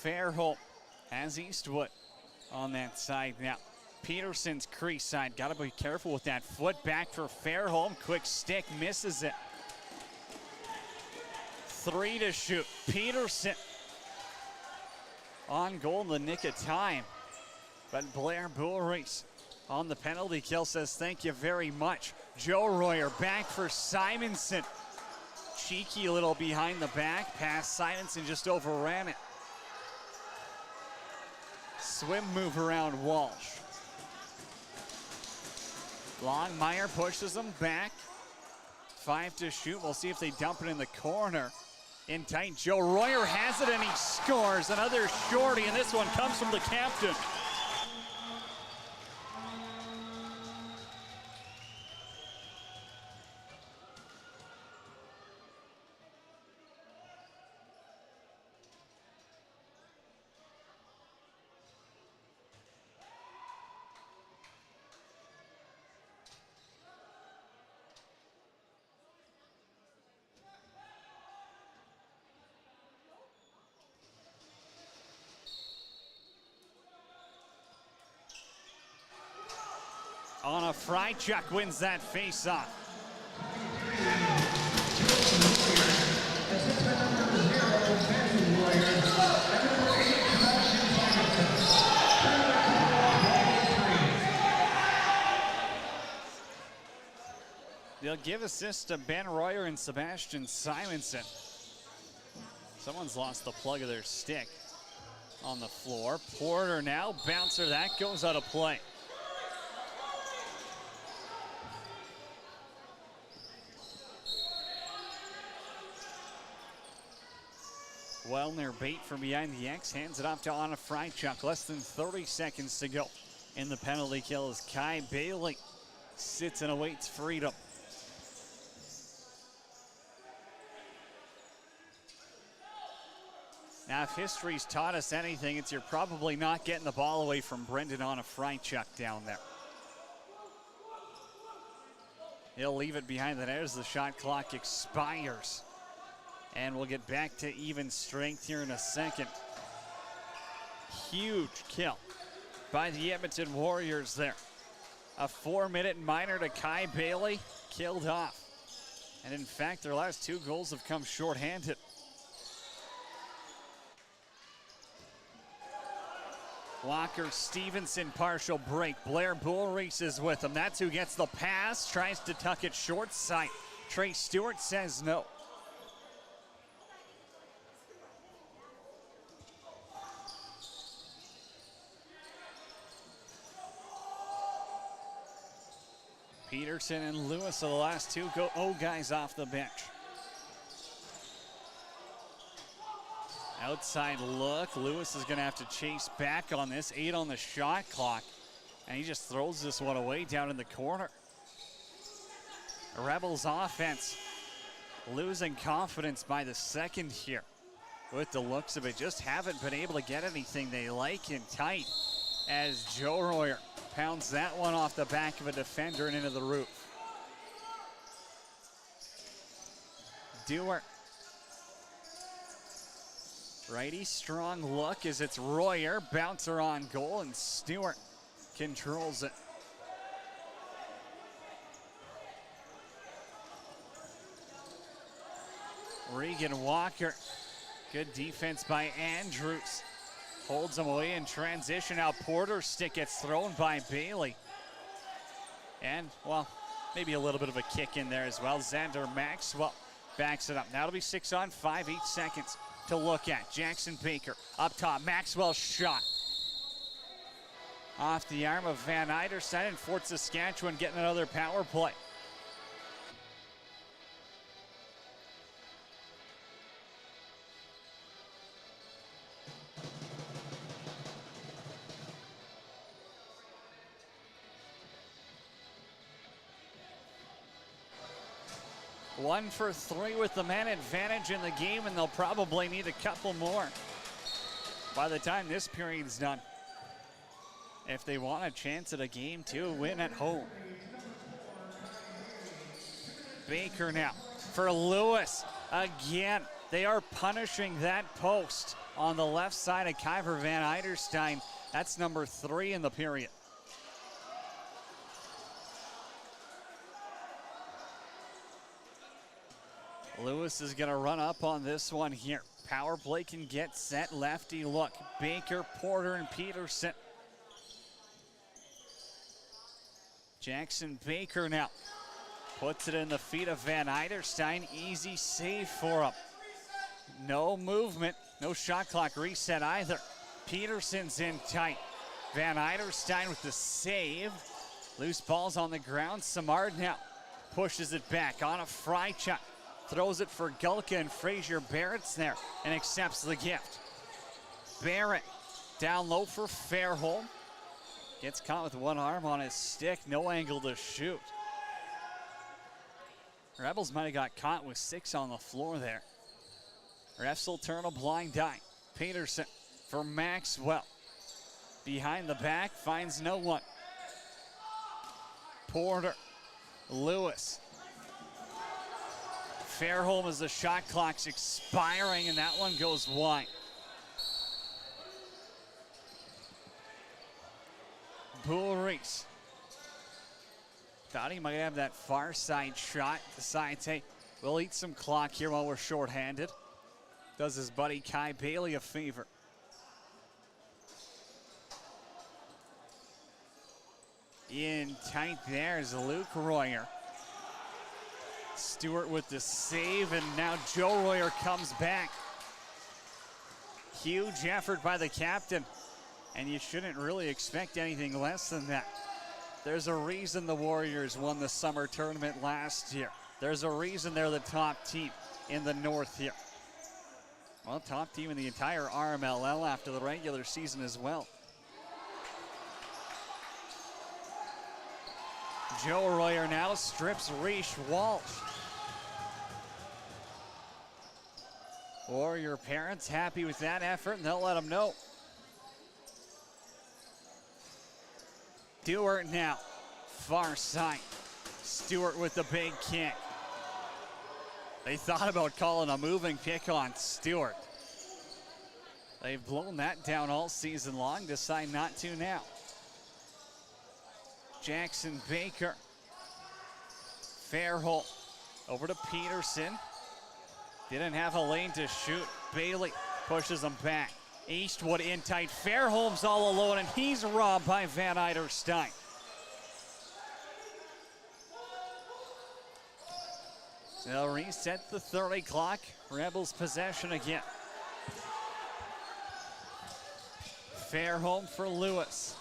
Fairholt has Eastwood on that side now. Peterson's crease side. Got to be careful with that foot. Back for Fairholm. Quick stick, misses it. 3 to shoot. Peterson on goal in the nick of time. But Blair Boulreese on the penalty kill says thank you very much. Joe Royer back for Simonson. Cheeky little behind the back pass. Simonson just overran it. Swim move around Walsh. Longmire pushes him back. 5 to shoot. We'll see if they dump it in the corner. In tight, Joe Royer has it and he scores. Another shorty, and this one comes from the captain. On a Frychuk wins that face-off. They'll give assists to Ben Royer and Sebastian Simonson. Someone's lost the plug of their stick on the floor. Porter now, bouncer, that goes out of play. Wellner bait from behind the X, hands it off to Anna Frychuk. Less than 30 seconds to go in the penalty kill as Kai Bailey sits and awaits freedom. Now, if history's taught us anything, it's you're probably not getting the ball away from Brendan Anna Frychuk down there. He'll leave it behind the net as the shot clock expires. And we'll get back to even strength here in a second. Huge kill by the Edmonton Warriors there. A 4-minute minor to Kai Bailey, killed off. And in fact, their last 2 goals have come shorthanded. Walker Stevenson partial break. Blair Bullreese is with him. That's who gets the pass, tries to tuck it short side. Trey Stewart says no. Peterson and Lewis are the last 2 guys off the bench. Outside look. Lewis is going to have to chase back on this. 8 on the shot clock. And he just throws this one away down in the corner. Rebels offense losing confidence by the second here. With the looks of it, just haven't been able to get anything they like in tight as Joe Royer pounds that one off the back of a defender and into the roof. Dewar. Righty strong look as it's Royer. Bouncer on goal and Stewart controls it. Regan Walker. Good defense by Andrews. Holds him away in transition. Now Porter's stick gets thrown by Bailey. And, well, maybe a little bit of a kick in there as well. Xander Maxwell backs it up. Now it'll be 6-on-5, 8 seconds to look at. Jackson Baker up top. Maxwell's shot. Off the arm of Van Eiderstein, and Fort Saskatchewan getting another power play. One for 3 with the man advantage in the game, and they'll probably need a couple more by the time this period's done, if they want a chance at a game 2 win at home. Baker now for Lewis again. They are punishing that post on the left side of Kyver Van Eiderstein. That's number 3 in the period. Lewis is going to run up on this one here. Power play can get set. Lefty look. Baker, Porter, and Peterson. Jackson Baker now puts it in the feet of Van Eiderstein. Easy save for him. No movement. No shot clock reset either. Peterson's in tight. Van Eiderstein with the save. Loose ball's on the ground. Samard now pushes it back on a fry chuck. Throws it for Gulka, and Frazier Barrett's there and accepts the gift. Barrett down low for Fairholm. Gets caught with one arm on his stick. No angle to shoot. Rebels might have got caught with 6 on the floor there. Refs will turn a blind eye. Peterson for Maxwell. Behind the back, finds no one. Porter. Lewis. Fairholm as the shot clock's expiring, and that one goes wide. Bullreese. Thought he might have that far side shot. Decides, hey, we'll eat some clock here while we're shorthanded. Does his buddy Kai Bailey a favor. In tight there is Luke Royer. Stewart with the save, and now Joe Royer comes back. Huge effort by the captain, and you shouldn't really expect anything less than that. There's a reason the Warriors won the summer tournament last year. There's a reason they're the top team in the North here. Well, top team in the entire RMLL after the regular season as well. Joe Royer now strips Reese Walsh. Warrior parents happy with that effort, and they'll let them know. Dewar now, far side. Stewart with the big kick. They thought about calling a moving pick on Stewart. They've blown that down all season long, decide not to now. Jackson Baker. Fairholm over to Peterson. Didn't have a lane to shoot. Bailey pushes him back. Eastwood in tight. Fairholm's all alone, and he's robbed by Van Eiderstein. They'll reset the 30 clock. Rebels possession again. Fairholm for Lewis.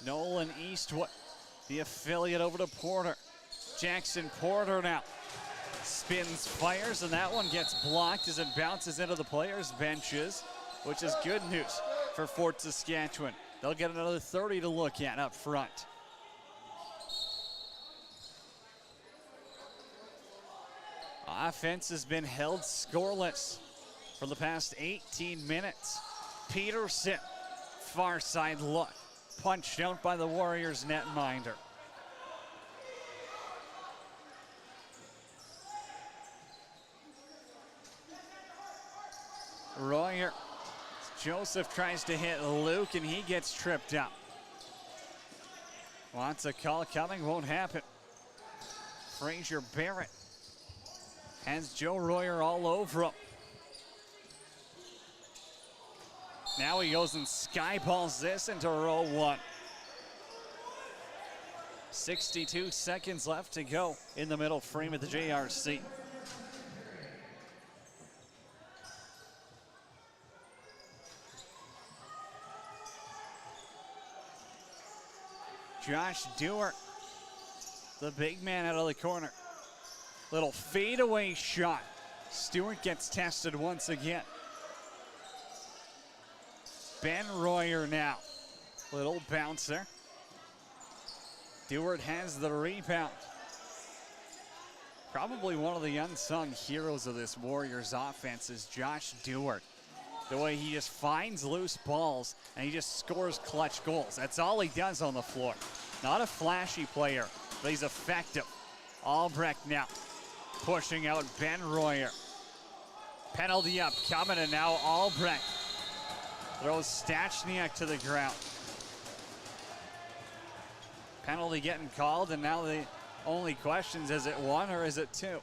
Nolan Eastwood, the affiliate, over to Porter. Jackson Porter now spins, fires, and that one gets blocked as it bounces into the players' benches, which is good news for Fort Saskatchewan. They'll get another 30 to look at up front. Offense has been held scoreless for the past 18 minutes. Peterson, far side look, punched out by the Warriors netminder. Royer, Joseph tries to hit Luke and he gets tripped up. Wants a call coming, won't happen. Fraser Barrett has Joe Royer all over him. Now he goes and skyballs this into row one. 62 seconds left to go in the middle frame of the JRC. Josh Dewar, the big man out of the corner. Little fadeaway shot. Stewart gets tested once again. Ben Royer now. Little bouncer. Dewar has the rebound. Probably one of the unsung heroes of this Warriors offense is Josh Dewar. The way he just finds loose balls and he just scores clutch goals. That's all he does on the floor. Not a flashy player, but he's effective. Albrecht now pushing out Ben Royer. Penalty up coming, and now Albrecht throws Stachniak to the ground. Penalty getting called, and now the only question is it one or is it two?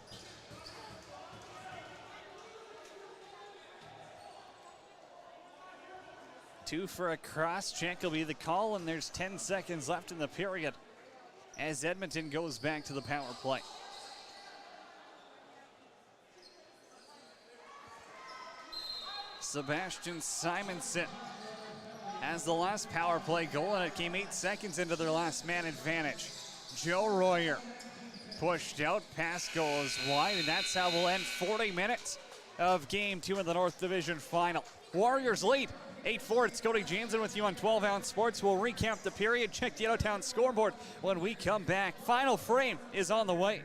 Two for a cross check will be the call, and there's 10 seconds left in the period as Edmonton goes back to the power play. Sebastian Simonson has the last power play goal, and it came 8 seconds into their last man advantage. Joe Royer pushed out, pass goes wide, and that's how we'll end 40 minutes of Game 2 in the North Division Final. Warriors lead 8-4. It's Cody Jansen with you on 12 Ounce Sports. We'll recap the period, check the out-of-town scoreboard when we come back. Final frame is on the way.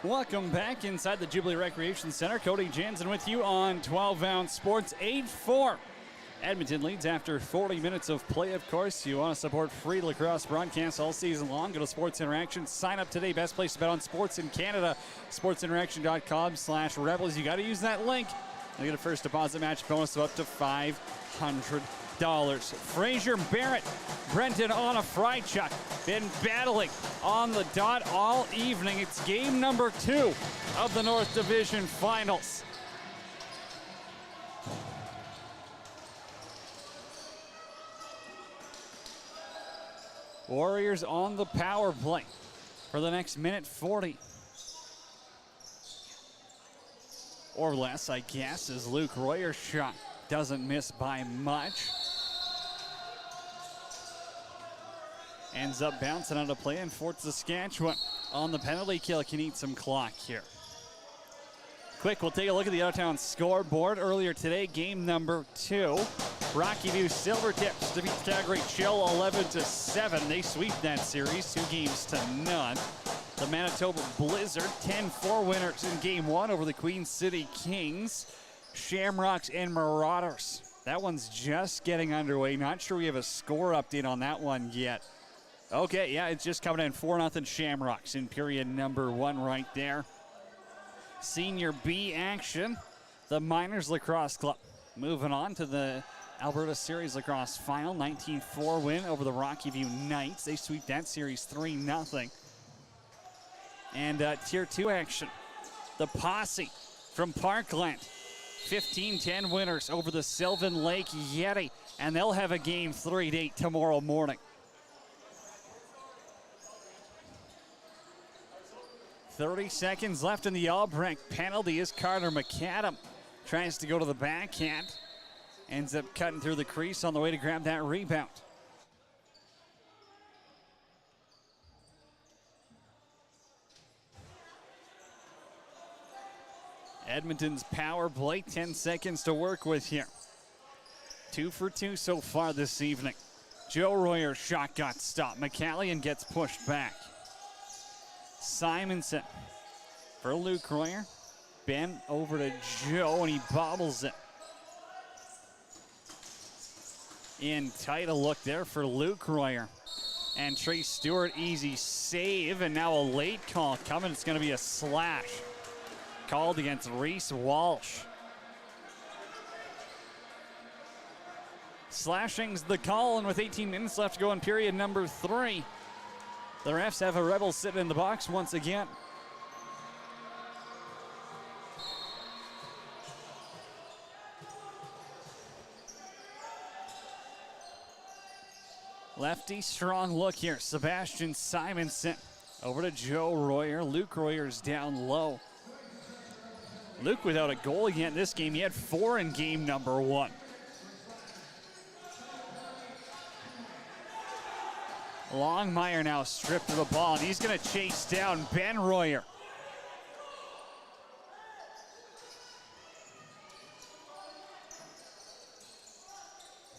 Welcome back inside the Jubilee Recreation Center. Cody Jansen with you on 12-ounce sports. 8-4. Edmonton leads after 40 minutes of play, of course. You want to support free lacrosse broadcasts all season long. Go to Sports Interaction. Sign up today. Best place to bet on sports in Canada. SportsInteraction.com/Rebels. You got to use that link. And get a first deposit match bonus of up to $500. Fraser Barrett, Brenton on a fry chuck. Been battling on the dot all evening. It's game number 2 of the North Division Finals. Warriors on the power play for the next minute 40. Or less, I guess, as Luke Royer's shot doesn't miss by much. Ends up bouncing out of play, and Fort Saskatchewan on the penalty kill can eat some clock here. Quick, we'll take a look at the out-of-town scoreboard. Earlier today, game number 2. Rocky View Silvertips defeats Calgary Chill 11-7. They sweep that series 2-0. The Manitoba Blizzard 10-4 winners in game 1 over the Queen City Kings, Shamrocks, and Marauders. That one's just getting underway. Not sure we have a score update on that one yet. Okay, yeah, it's just coming in 4-0 Shamrocks in period number 1 right there. Senior B action. The Miners Lacrosse Club moving on to the Alberta Series Lacrosse Final. 19-4 win over the Rocky View Knights. They sweep that series 3-0. And Tier 2 action. The Posse from Parkland. 15-10 winners over the Sylvan Lake Yeti. And they'll have a game 3 date tomorrow morning. 30 seconds left in the Albrecht penalty as Carter McAdam tries to go to the backhand. Ends up cutting through the crease on the way to grab that rebound. Edmonton's power play, 10 seconds to work with here. 2 for 2 so far this evening. Joe Royer's shot got stopped. McCallion gets pushed back. Simonson for Luke Royer. Ben over to Joe, and he bobbles it. In tight a look there for Luke Royer. And Trey Stewart, easy save, and now a late call coming. It's going to be a slash called against Reese Walsh. Slashing's the call, and with 18 minutes left to go in period number 3, the refs have a Rebel sitting in the box once again. Lefty strong look here. Sebastian Simonson over to Joe Royer. Luke Royer's down low. Luke without a goal again this game. He had 4 in game number 1. Longmire now stripped of the ball, and he's going to chase down Ben Royer.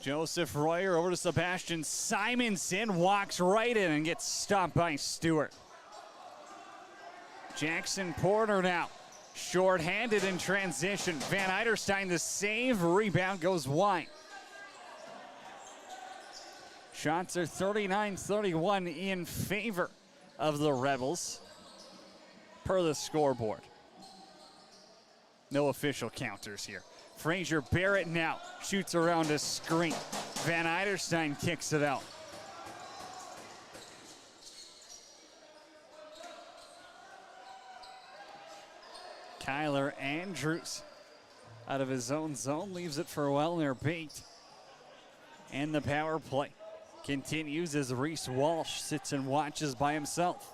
Joseph Royer over to Sebastian Simonson, walks right in and gets stopped by Stewart. Jackson Porter now, short-handed in transition. Van Eiderstein the save, rebound goes wide. Shots are 39-31 in favor of the Rebels per the scoreboard. No official counters here. Fraser Barrett now shoots around a screen. Van Eiderstein kicks it out. Kyler Andrews out of his own zone leaves it for Wellner Bate. And the power play continues as Reese Walsh sits and watches by himself.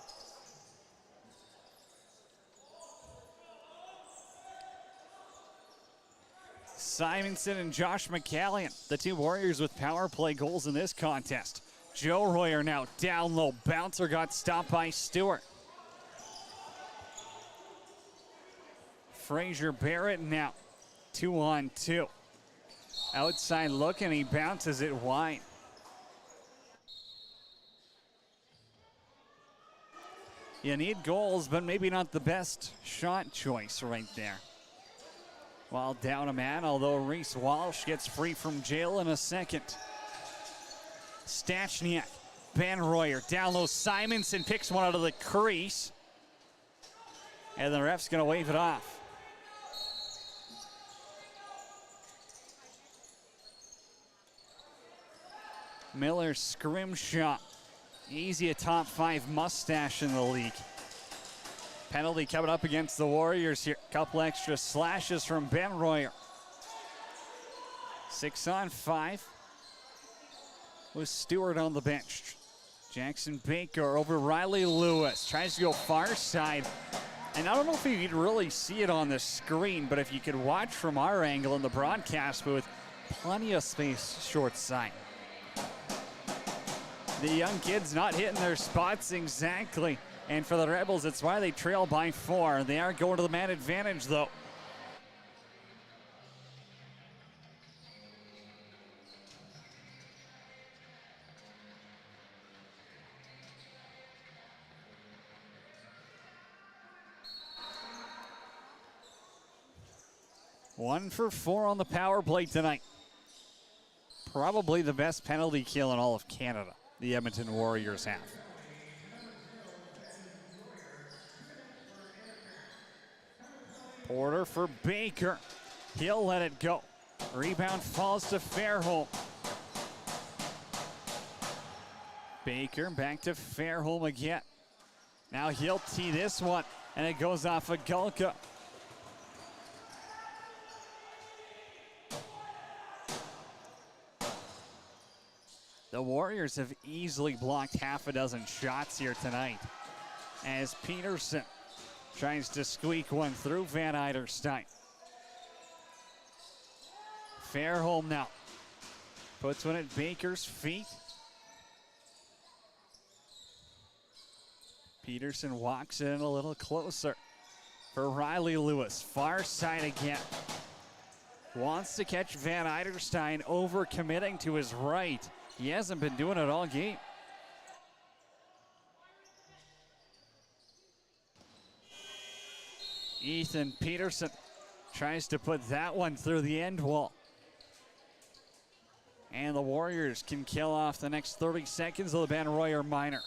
Simonson and Josh McCallion, the two Warriors with power play goals in this contest. Joe Royer now down low. Bouncer got stopped by Stewart. Fraser Barrett now 2-on-2. Outside look, and he bounces it wide. You need goals, but maybe not the best shot choice right there. While down a man, although Reese Walsh gets free from jail in a second. Stachniak, Ben Royer, down low. Simonson picks one out of the crease. And the ref's going to wave it off. Miller Scrimshaw. Easy a top 5 mustache in the league. Penalty coming up against the Warriors here. Couple extra slashes from Ben Royer. 6 on 5. With Stewart on the bench. Jackson Baker over Riley Lewis. Tries to go far side. And I don't know if you could really see it on the screen, but if you could watch from our angle in the broadcast booth, plenty of space short side. The young kids not hitting their spots exactly. And for the Rebels, it's why they trail by 4. They are going to the man advantage, though. One for 4 on the power play tonight. Probably the best penalty kill in all of Canada, the Edmonton Warriors have. Porter for Baker. He'll let it go. Rebound falls to Fairholm. Baker back to Fairholm again. Now he'll tee this one, and it goes off of Gulka. The Warriors have easily blocked half a dozen shots here tonight as Peterson tries to squeak one through Van Eiderstein. Fairholm now puts one at Baker's feet. Peterson walks in a little closer for Riley Lewis. Far side again. Wants to catch Van Eiderstein over committing to his right. He hasn't been doing it all game. Ethan Peterson tries to put that one through the end wall. And the Warriors can kill off the next 30 seconds of the Ben Royer minor.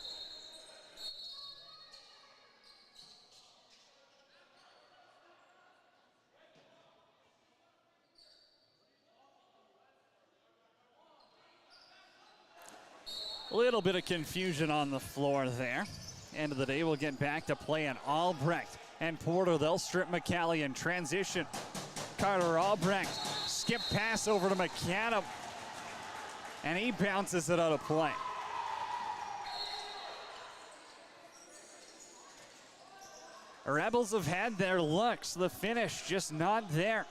A little bit of confusion on the floor there. End of the day, we'll get back to playing Albrecht and Porter. They'll strip McCallie in transition. Carter Albrecht, skip pass over to McAdam. And he bounces it out of play. Rebels have had their looks. The finish just not there.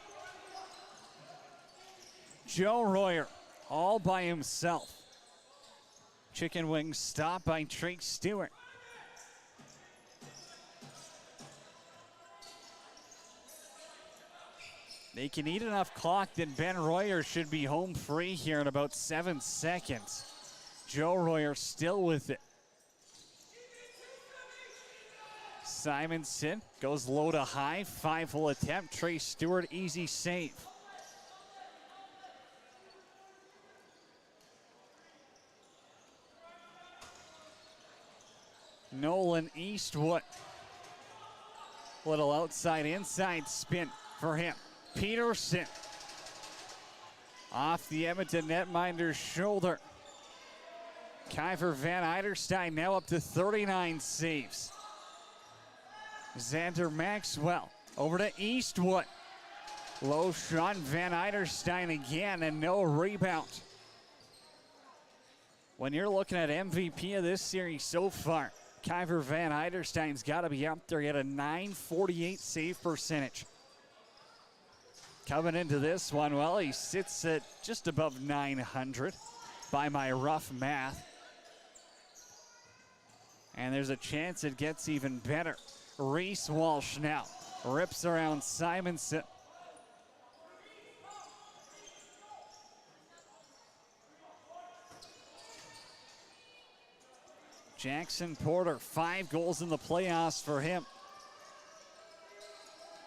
Joe Royer all by himself. Chicken wing stop by Trey Stewart. They can eat enough clock that Ben Royer should be home free here in about 7 seconds. Joe Royer still with it. Simonson goes low to high, 5-hole attempt. Trey Stewart, easy save. Nolan Eastwood. Little outside inside spin for him. Peterson off the Edmonton netminder's shoulder. Kiefer Van Eiderstein now up to 39 saves. Xander Maxwell over to Eastwood. Low shot, Van Eiderstein again, and no rebound. When you're looking at MVP of this series so far, Kiefer Van Eiderstein's got to be up there. He had a .948 save percentage. Coming into this one, well, he sits at just above 900 by my rough math. And there's a chance it gets even better. Reese Walsh now rips around Simonson. Jackson Porter, 5 goals in the playoffs for him.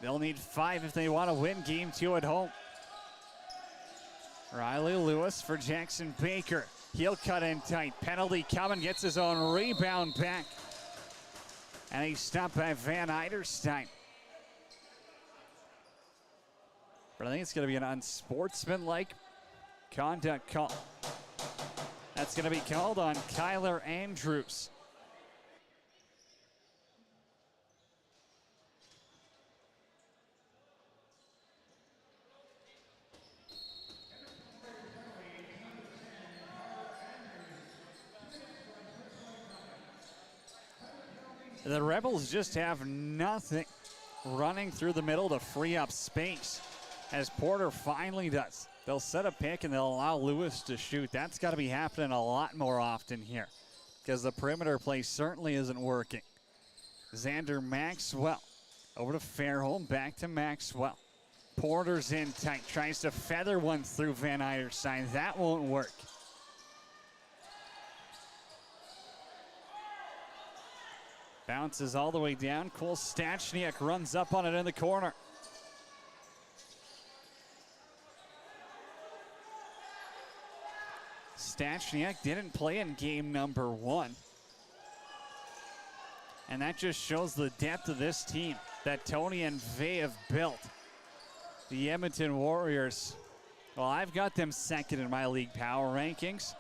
They'll need 5 if they want to win game 2 at home. Riley Lewis for Jackson Baker. He'll cut in tight. Penalty coming, gets his own rebound back. And he's stopped by Van Eiderstein. But I think it's going to be an unsportsmanlike conduct call. That's going to be called on Kyler Andrews. The Rebels just have nothing running through the middle to free up space, as Porter finally does. They'll set a pick and they'll allow Lewis to shoot. That's got to be happening a lot more often here, because the perimeter play certainly isn't working. Xander Maxwell over to Fairholm, back to Maxwell. Porter's in tight, tries to feather one through Van Eiderstein. That won't work. Bounces all the way down. Cole Stachniak runs up on it in the corner. Stachniak didn't play in game number 1. And that just shows the depth of this team that Tony and Vey have built. The Edmonton Warriors, well, I've got them second in my league power rankings.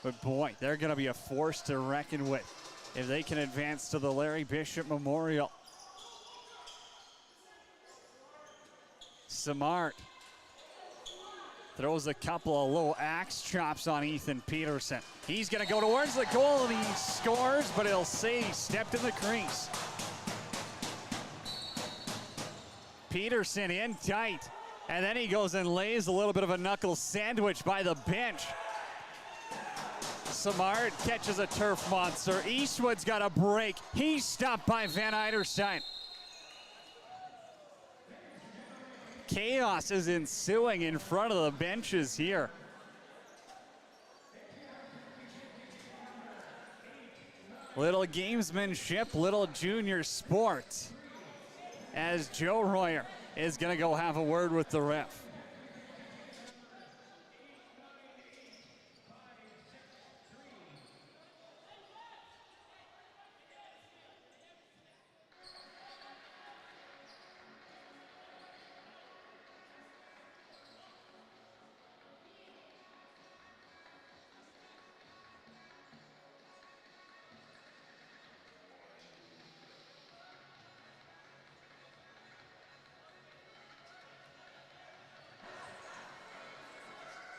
But boy, they're going to be a force to reckon with if they can advance to the Larry Bishop Memorial. Samart throws a couple of low axe chops on Ethan Peterson. He's going to go towards the goal and he scores, but he'll say he stepped in the crease. Peterson in tight, and then he goes and lays a little bit of a knuckle sandwich by the bench. Samard catches a turf monster. Eastwood's got a break. He's stopped by Van Eiderstein. Chaos is ensuing in front of the benches here. Little gamesmanship, little junior sport, as Joe Royer is going to go have a word with the ref.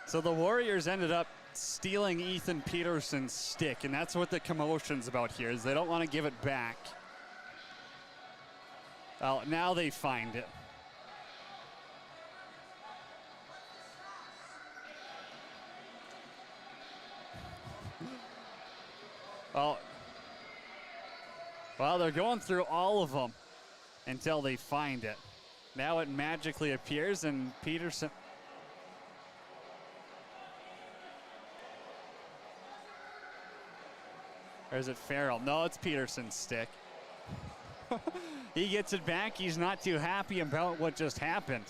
So the Warriors ended up stealing Ethan Peterson's stick, and that's what the commotion's about here, is they don't want to give it back. Well, now they find it. Well, they're going through all of them until they find it. Now it magically appears, and Peterson... Or is it Farrell? No, it's Peterson's stick. He gets it back. He's not too happy about what just happened.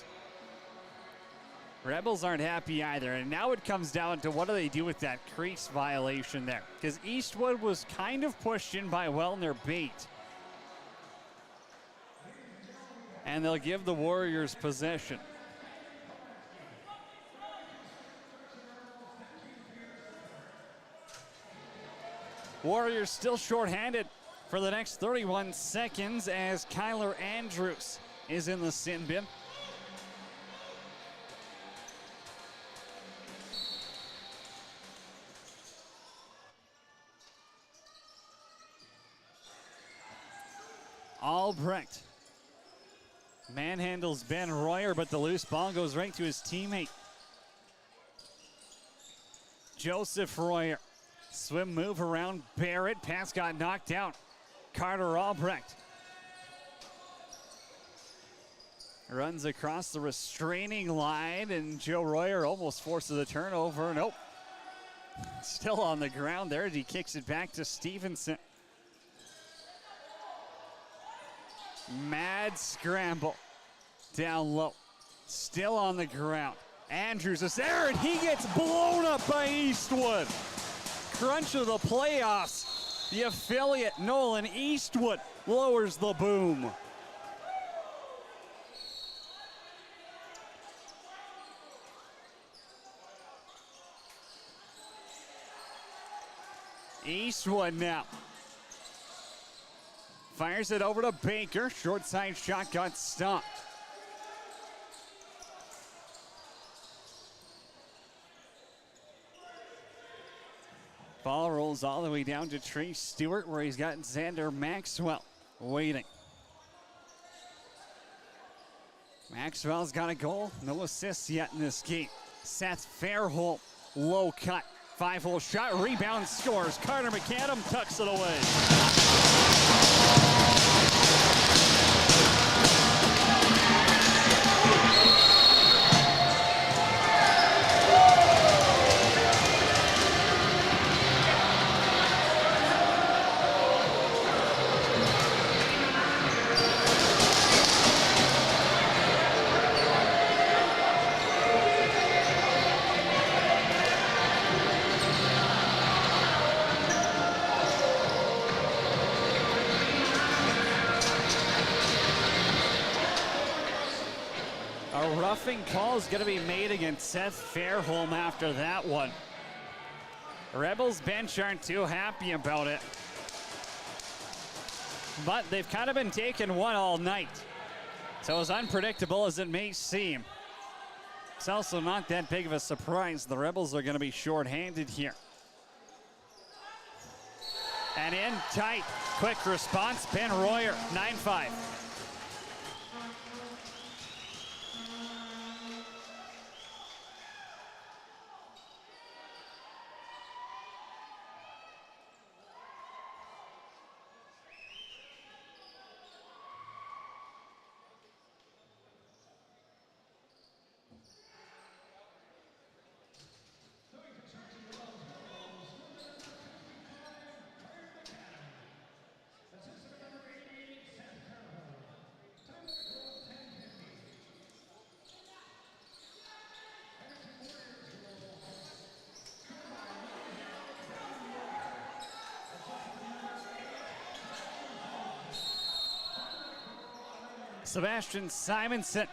Rebels aren't happy either. And now it comes down to what do they do with that crease violation there? Because Eastwood was kind of pushed in by Wellner Bate. And they'll give the Warriors possession. Warriors still shorthanded for the next 31 seconds as Kyler Andrews is in the sin bin. Albrecht manhandles Ben Royer, but the loose ball goes right to his teammate. Joseph Royer. Swim move around Barrett. Pass got knocked out. Carter Albrecht runs across the restraining line, and Joe Royer almost forces a turnover. Nope. Still on the ground there as he kicks it back to Stevenson. Mad scramble down low. Still on the ground. Andrews is there and he gets blown up by Eastwood. Crunch of the playoffs. The affiliate Nolan Eastwood lowers the boom. Eastwood now fires it over to Baker. Short side shot got stopped. Ball rolls all the way down to Trey Stewart, where he's got Xander Maxwell waiting. Maxwell's got a goal, no assists yet in this game. Seth Fairholm, low cut. 5-hole shot, rebound, scores. Carter McAdam tucks it away. Roughing call is going to be made against Seth Fairholm after that one. Rebels bench aren't too happy about it. But they've kind of been taking one all night. So as unpredictable as it may seem, it's also not that big of a surprise. The Rebels are going to be shorthanded here. And in tight, quick response, Ben Royer, 9-5. Sebastian Simonson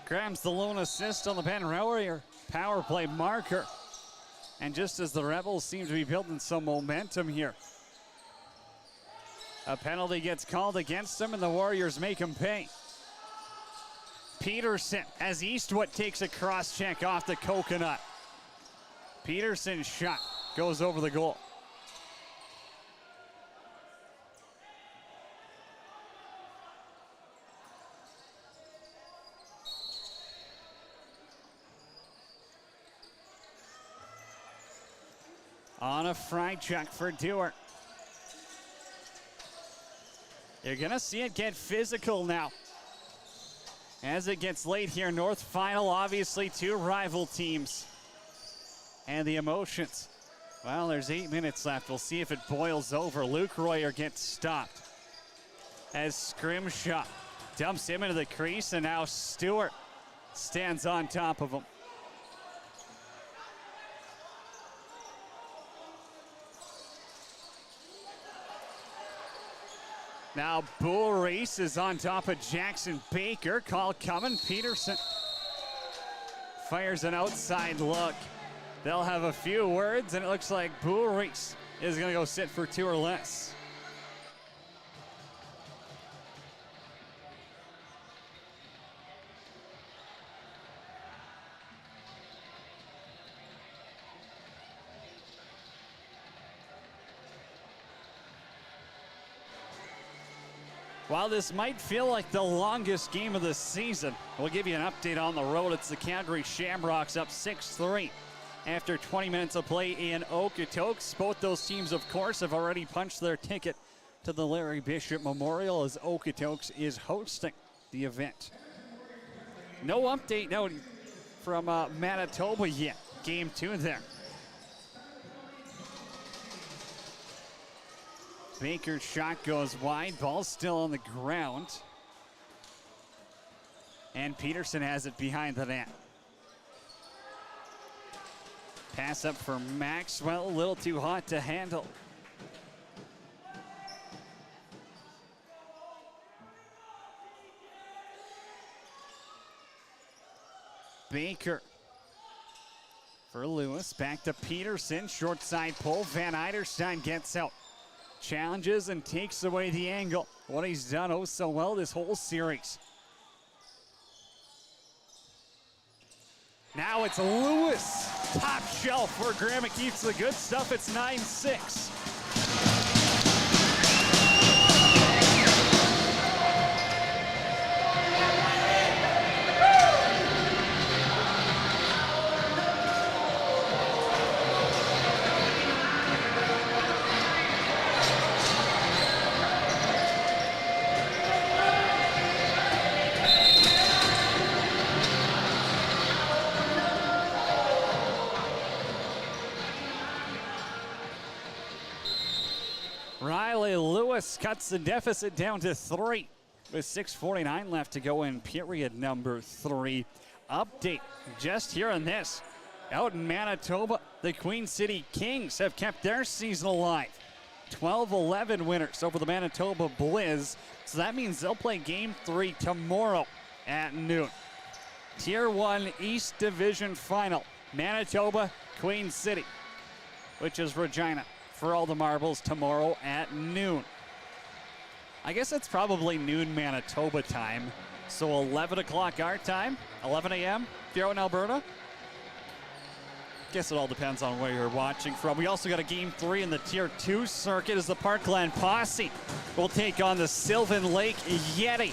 grabs the lone assist on the Ben Royer power play marker. And just as the Rebels seem to be building some momentum here, a penalty gets called against them and the Warriors make him pay. Peterson as Eastwood takes a cross check off the coconut. Peterson's shot goes over the goal. On a fry check for Dewar. You're gonna see it get physical now. As it gets late here, North Final, obviously two rival teams. And the emotions. Well, there's 8 minutes left. We'll see if it boils over. Luke Royer gets stopped. As Scrimshaw dumps him into the crease, and now Stewart stands on top of him. Now Bull Reese is on top of Jackson Baker. Call coming. Peterson fires an outside look. They'll have a few words, and it looks like Bull Reese is going to go sit for 2 or less. While this might feel like the longest game of the season, we'll give you an update on the road. It's the Calgary Shamrocks up 6-3 after 20 minutes of play in Okotoks. Both those teams, of course, have already punched their ticket to the Larry Bishop Memorial as Okotoks is hosting the event. No update note from Manitoba yet. Game 2 there. Baker's shot goes wide. Ball's still on the ground. And Peterson has it behind the net. Pass up for Maxwell, a little too hot to handle. Baker for Lewis, back to Peterson, short side pull. Van Eiderstein gets out. Challenges and takes away the angle. What he's done oh so well this whole series. Now it's Lewis. Top shelf where Graham keeps the good stuff. It's 9-6. Riley Lewis cuts the deficit down to 3 with 6:49 left to go in period number 3. Update just here on this. Out in Manitoba, the Queen City Kings have kept their season alive. 12-11 winners over the Manitoba Blizz. So that means they'll play game 3 tomorrow at noon. Tier 1 East Division Final. Manitoba, Queen City, which is Regina, for all the marbles tomorrow at noon. I guess it's probably noon Manitoba time. So 11 o'clock our time, 11 a.m. if you're out in Alberta. Guess it all depends on where you're watching from. We also got a game 3 in the Tier 2 circuit as the Parkland Posse will take on the Sylvan Lake Yeti.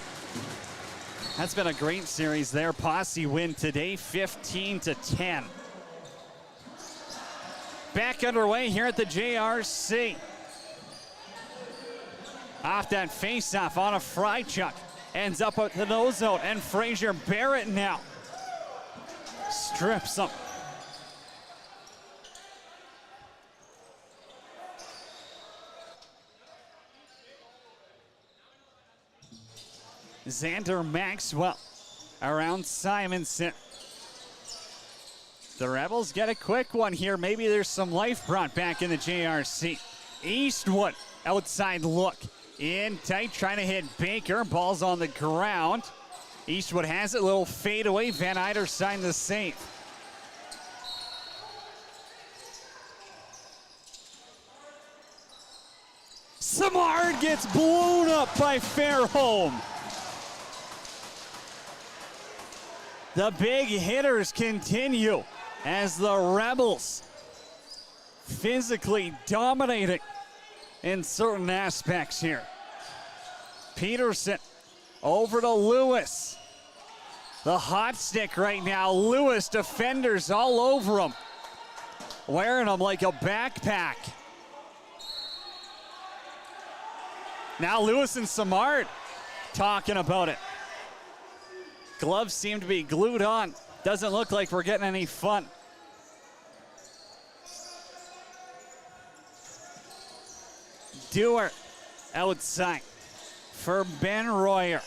That's been a great series there. Posse win today, 15-10. Back underway here at the JRC. Off that face-off on a fry chuck. Ends up at the nose zone, and Fraser Barrett now strips him. Xander Maxwell around Simonson. The Rebels get a quick one here. Maybe there's some life brought back in the JRC. Eastwood, outside look. In tight, trying to hit Baker. Ball's on the ground. Eastwood has it, little fade away. Van Eiderstein the save. Samard gets blown up by Fairholm. The big hitters continue as the Rebels physically dominating in certain aspects here. Peterson over to Lewis. The hot stick right now. Lewis, defenders all over him, wearing him like a backpack. Now Lewis and Samard talking about it. Gloves seem to be glued on. Doesn't look like we're getting any fun. Dewar outside for Ben Royer.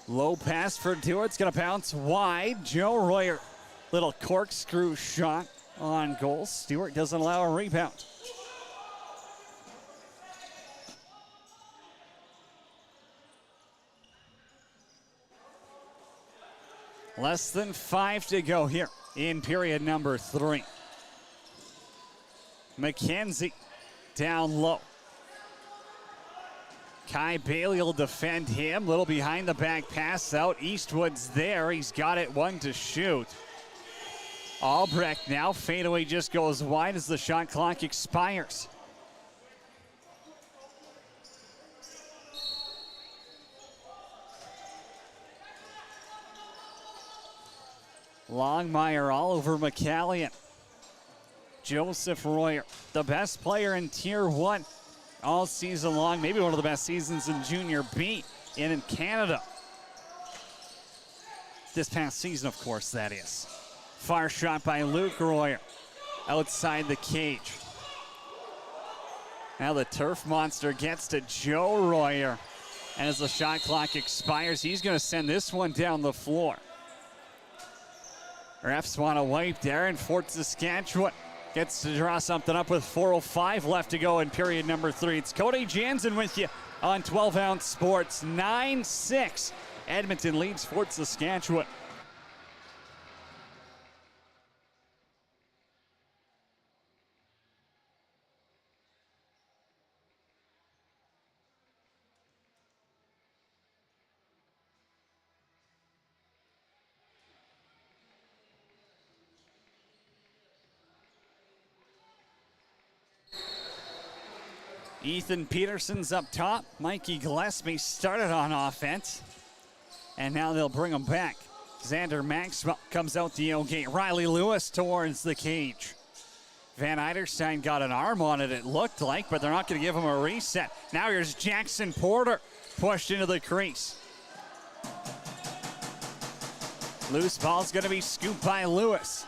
Low pass for Dewar. It's going to bounce wide. Joe Royer, little corkscrew shot on goal. Stewart doesn't allow a rebound. Less than 5 to go here in period number 3. McKenzie down low. Kai Bailey will defend him. Little behind the back pass out. Eastwood's there. He's got it, one to shoot. Albrecht now. Fadeaway just goes wide as the shot clock expires. Longmire all over McCallion. Joseph Royer, the best player in Tier 1 all season long. Maybe one of the best seasons in Junior B and in Canada. This past season, of course, that is. Far shot by Luke Royer outside the cage. Now the turf monster gets to Joe Royer. And as the shot clock expires, he's going to send this one down the floor. Refs want to wipe there, and Fort Saskatchewan gets to draw something up with 4:05 left to go in period number 3. It's Cody Jansen with you on 12-ounce sports. 9-6. Edmonton leads Fort Saskatchewan. Ethan Peterson's up top. Mikey Gillespie started on offense. And now they'll bring him back. Xander Maxwell comes out the gate. Riley Lewis towards the cage. Van Eiderstein got an arm on it, it looked like, but they're not going to give him a reset. Now here's Jackson Porter pushed into the crease. Loose ball's going to be scooped by Lewis.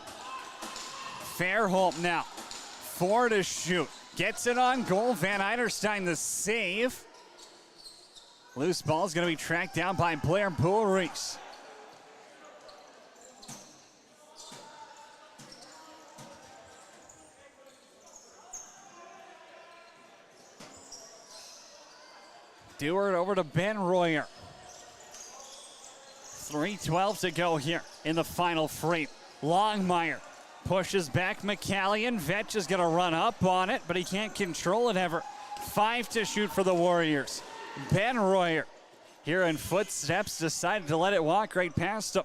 Fairholm now. 4 to shoot. Gets it on goal. Van Eiderstein the save. Loose ball's going to be tracked down by Blair Bullreese. Dewart over to Ben Royer. 3:12 to go here in the final frame. Longmire pushes back McCallion. Vetch is going to run up on it, but he can't control it ever. 5 to shoot for the Warriors. Ben Royer, here in footsteps, decided to let it walk right past him.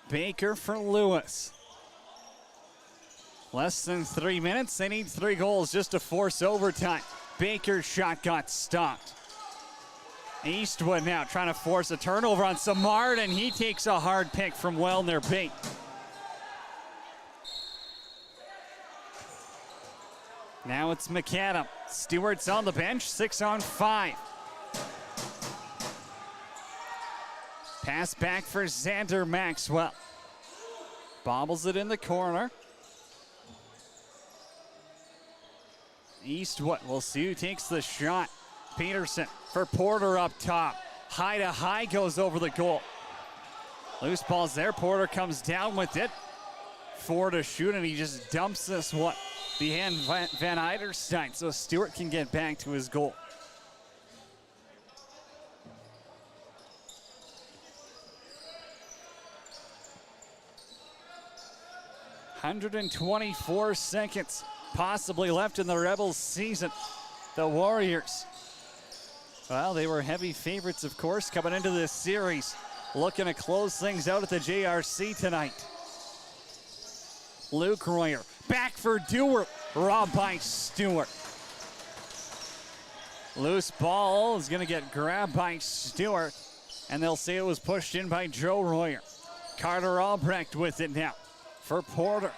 Baker for Lewis. Less than 3 minutes. They need 3 goals just to force overtime. Baker's shot got stopped. Eastwood now trying to force a turnover on Samard, and he takes a hard pick from well near bait. Now it's McAdam. Stewart's on the bench, 6 on 5. Pass back for Xander Maxwell. Bobbles it in the corner. Eastwood, we'll see who takes the shot. Peterson for Porter up top. High to high goes over the goal. Loose ball's there. Porter comes down with it. 4 to shoot, and he just dumps this one behind Van Eiderstein, so Stewart can get back to his goal. "124 seconds possibly left in the Rebels season. The Warriors, well, they were heavy favorites, of course, coming into this series. Looking to close things out at the JRC tonight. Luke Royer, back for Dewar, robbed by Stewart. Loose ball is going to get grabbed by Stewart, and they'll say it was pushed in by Joe Royer. Carter Albrecht with it now for Porter.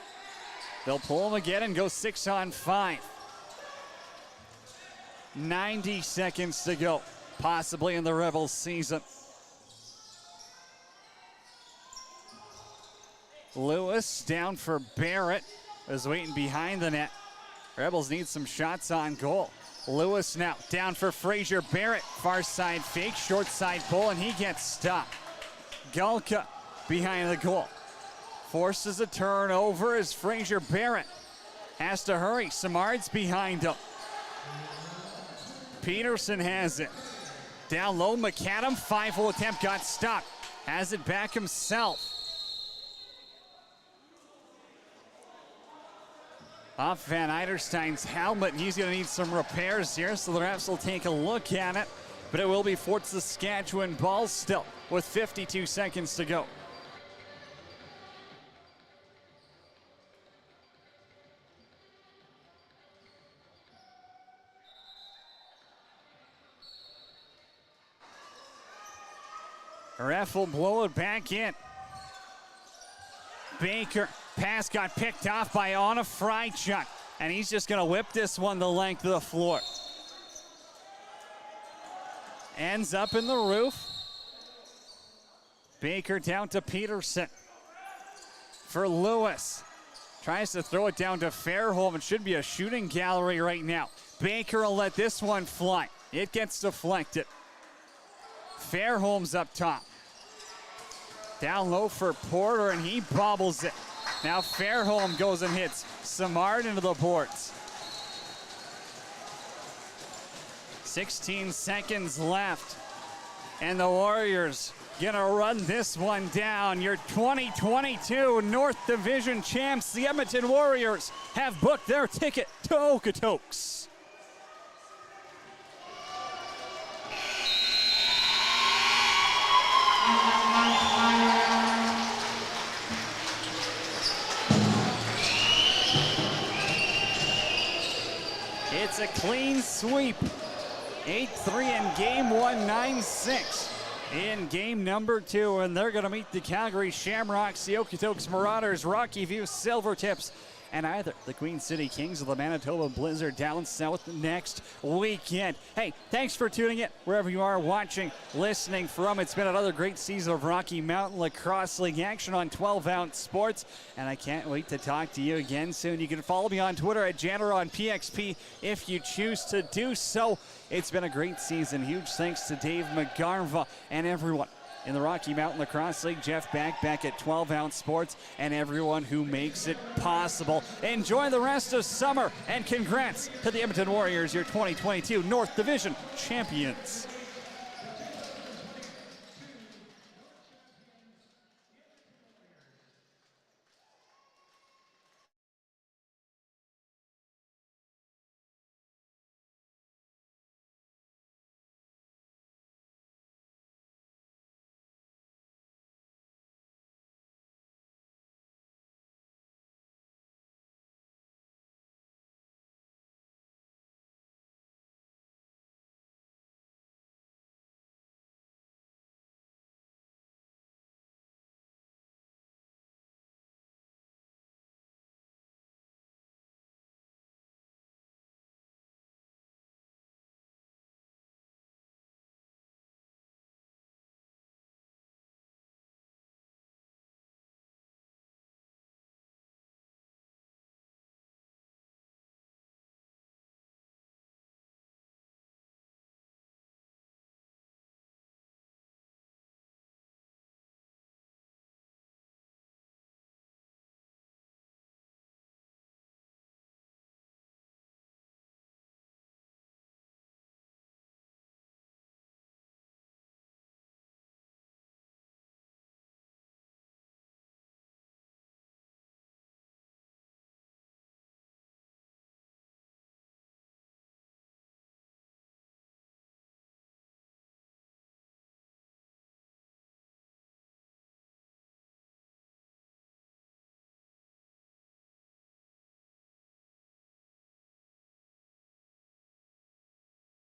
They'll pull him again and go 6 on 5. 90 seconds to go, possibly in the Rebels season. Lewis down for Barrett, is waiting behind the net. Rebels need some shots on goal. Lewis now down for Fraser Barrett. Far side fake, short side pull, and he gets stopped. Gulka behind the goal. Forces a turnover as Fraser Barrett has to hurry. Samard's behind him. Peterson has it. Down low, McAdam, 5-hole attempt got stopped. Has it back himself. Off Van Eiderstein's helmet. He's going to need some repairs here, so the refs will take a look at it. But it will be Fort Saskatchewan ball still with 52 seconds to go. Ref will blow it back in. Baker, pass got picked off by Anna Freichuk, and he's just going to whip this one the length of the floor. Ends up in the roof. Baker down to Peterson. For Lewis. Tries to throw it down to Fairholm. It should be a shooting gallery right now. Baker will let this one fly. It gets deflected. Fairholm's up top. Down low for Porter, and he bobbles it. Now Fairholm goes and hits Samard into the boards. 16 seconds left, and the Warriors gonna run this one down. Your 2022 North Division champs, the Edmonton Warriors, have booked their ticket to Okotoks. It's a clean sweep. 8-3 in game one, 9-6 in game number two, and they're going to meet the Calgary Shamrocks, the Okotoks Marauders, Rocky View Silvertips, and either the Queen City Kings or the Manitoba Blizzard down south next weekend. Hey, thanks for tuning in wherever you are watching, listening from. It's been another great season of Rocky Mountain Lacrosse League action on 12-ounce sports, and I can't wait to talk to you again soon. You can follow me on Twitter at JanneronPXP if you choose to do so. It's been a great season. Huge thanks to Dave McGarva and everyone in the Rocky Mountain Lacrosse League, Jeff back at 12-ounce sports, and everyone who makes it possible. Enjoy the rest of summer, and congrats to the Edmonton Warriors, your 2022 North Division champions.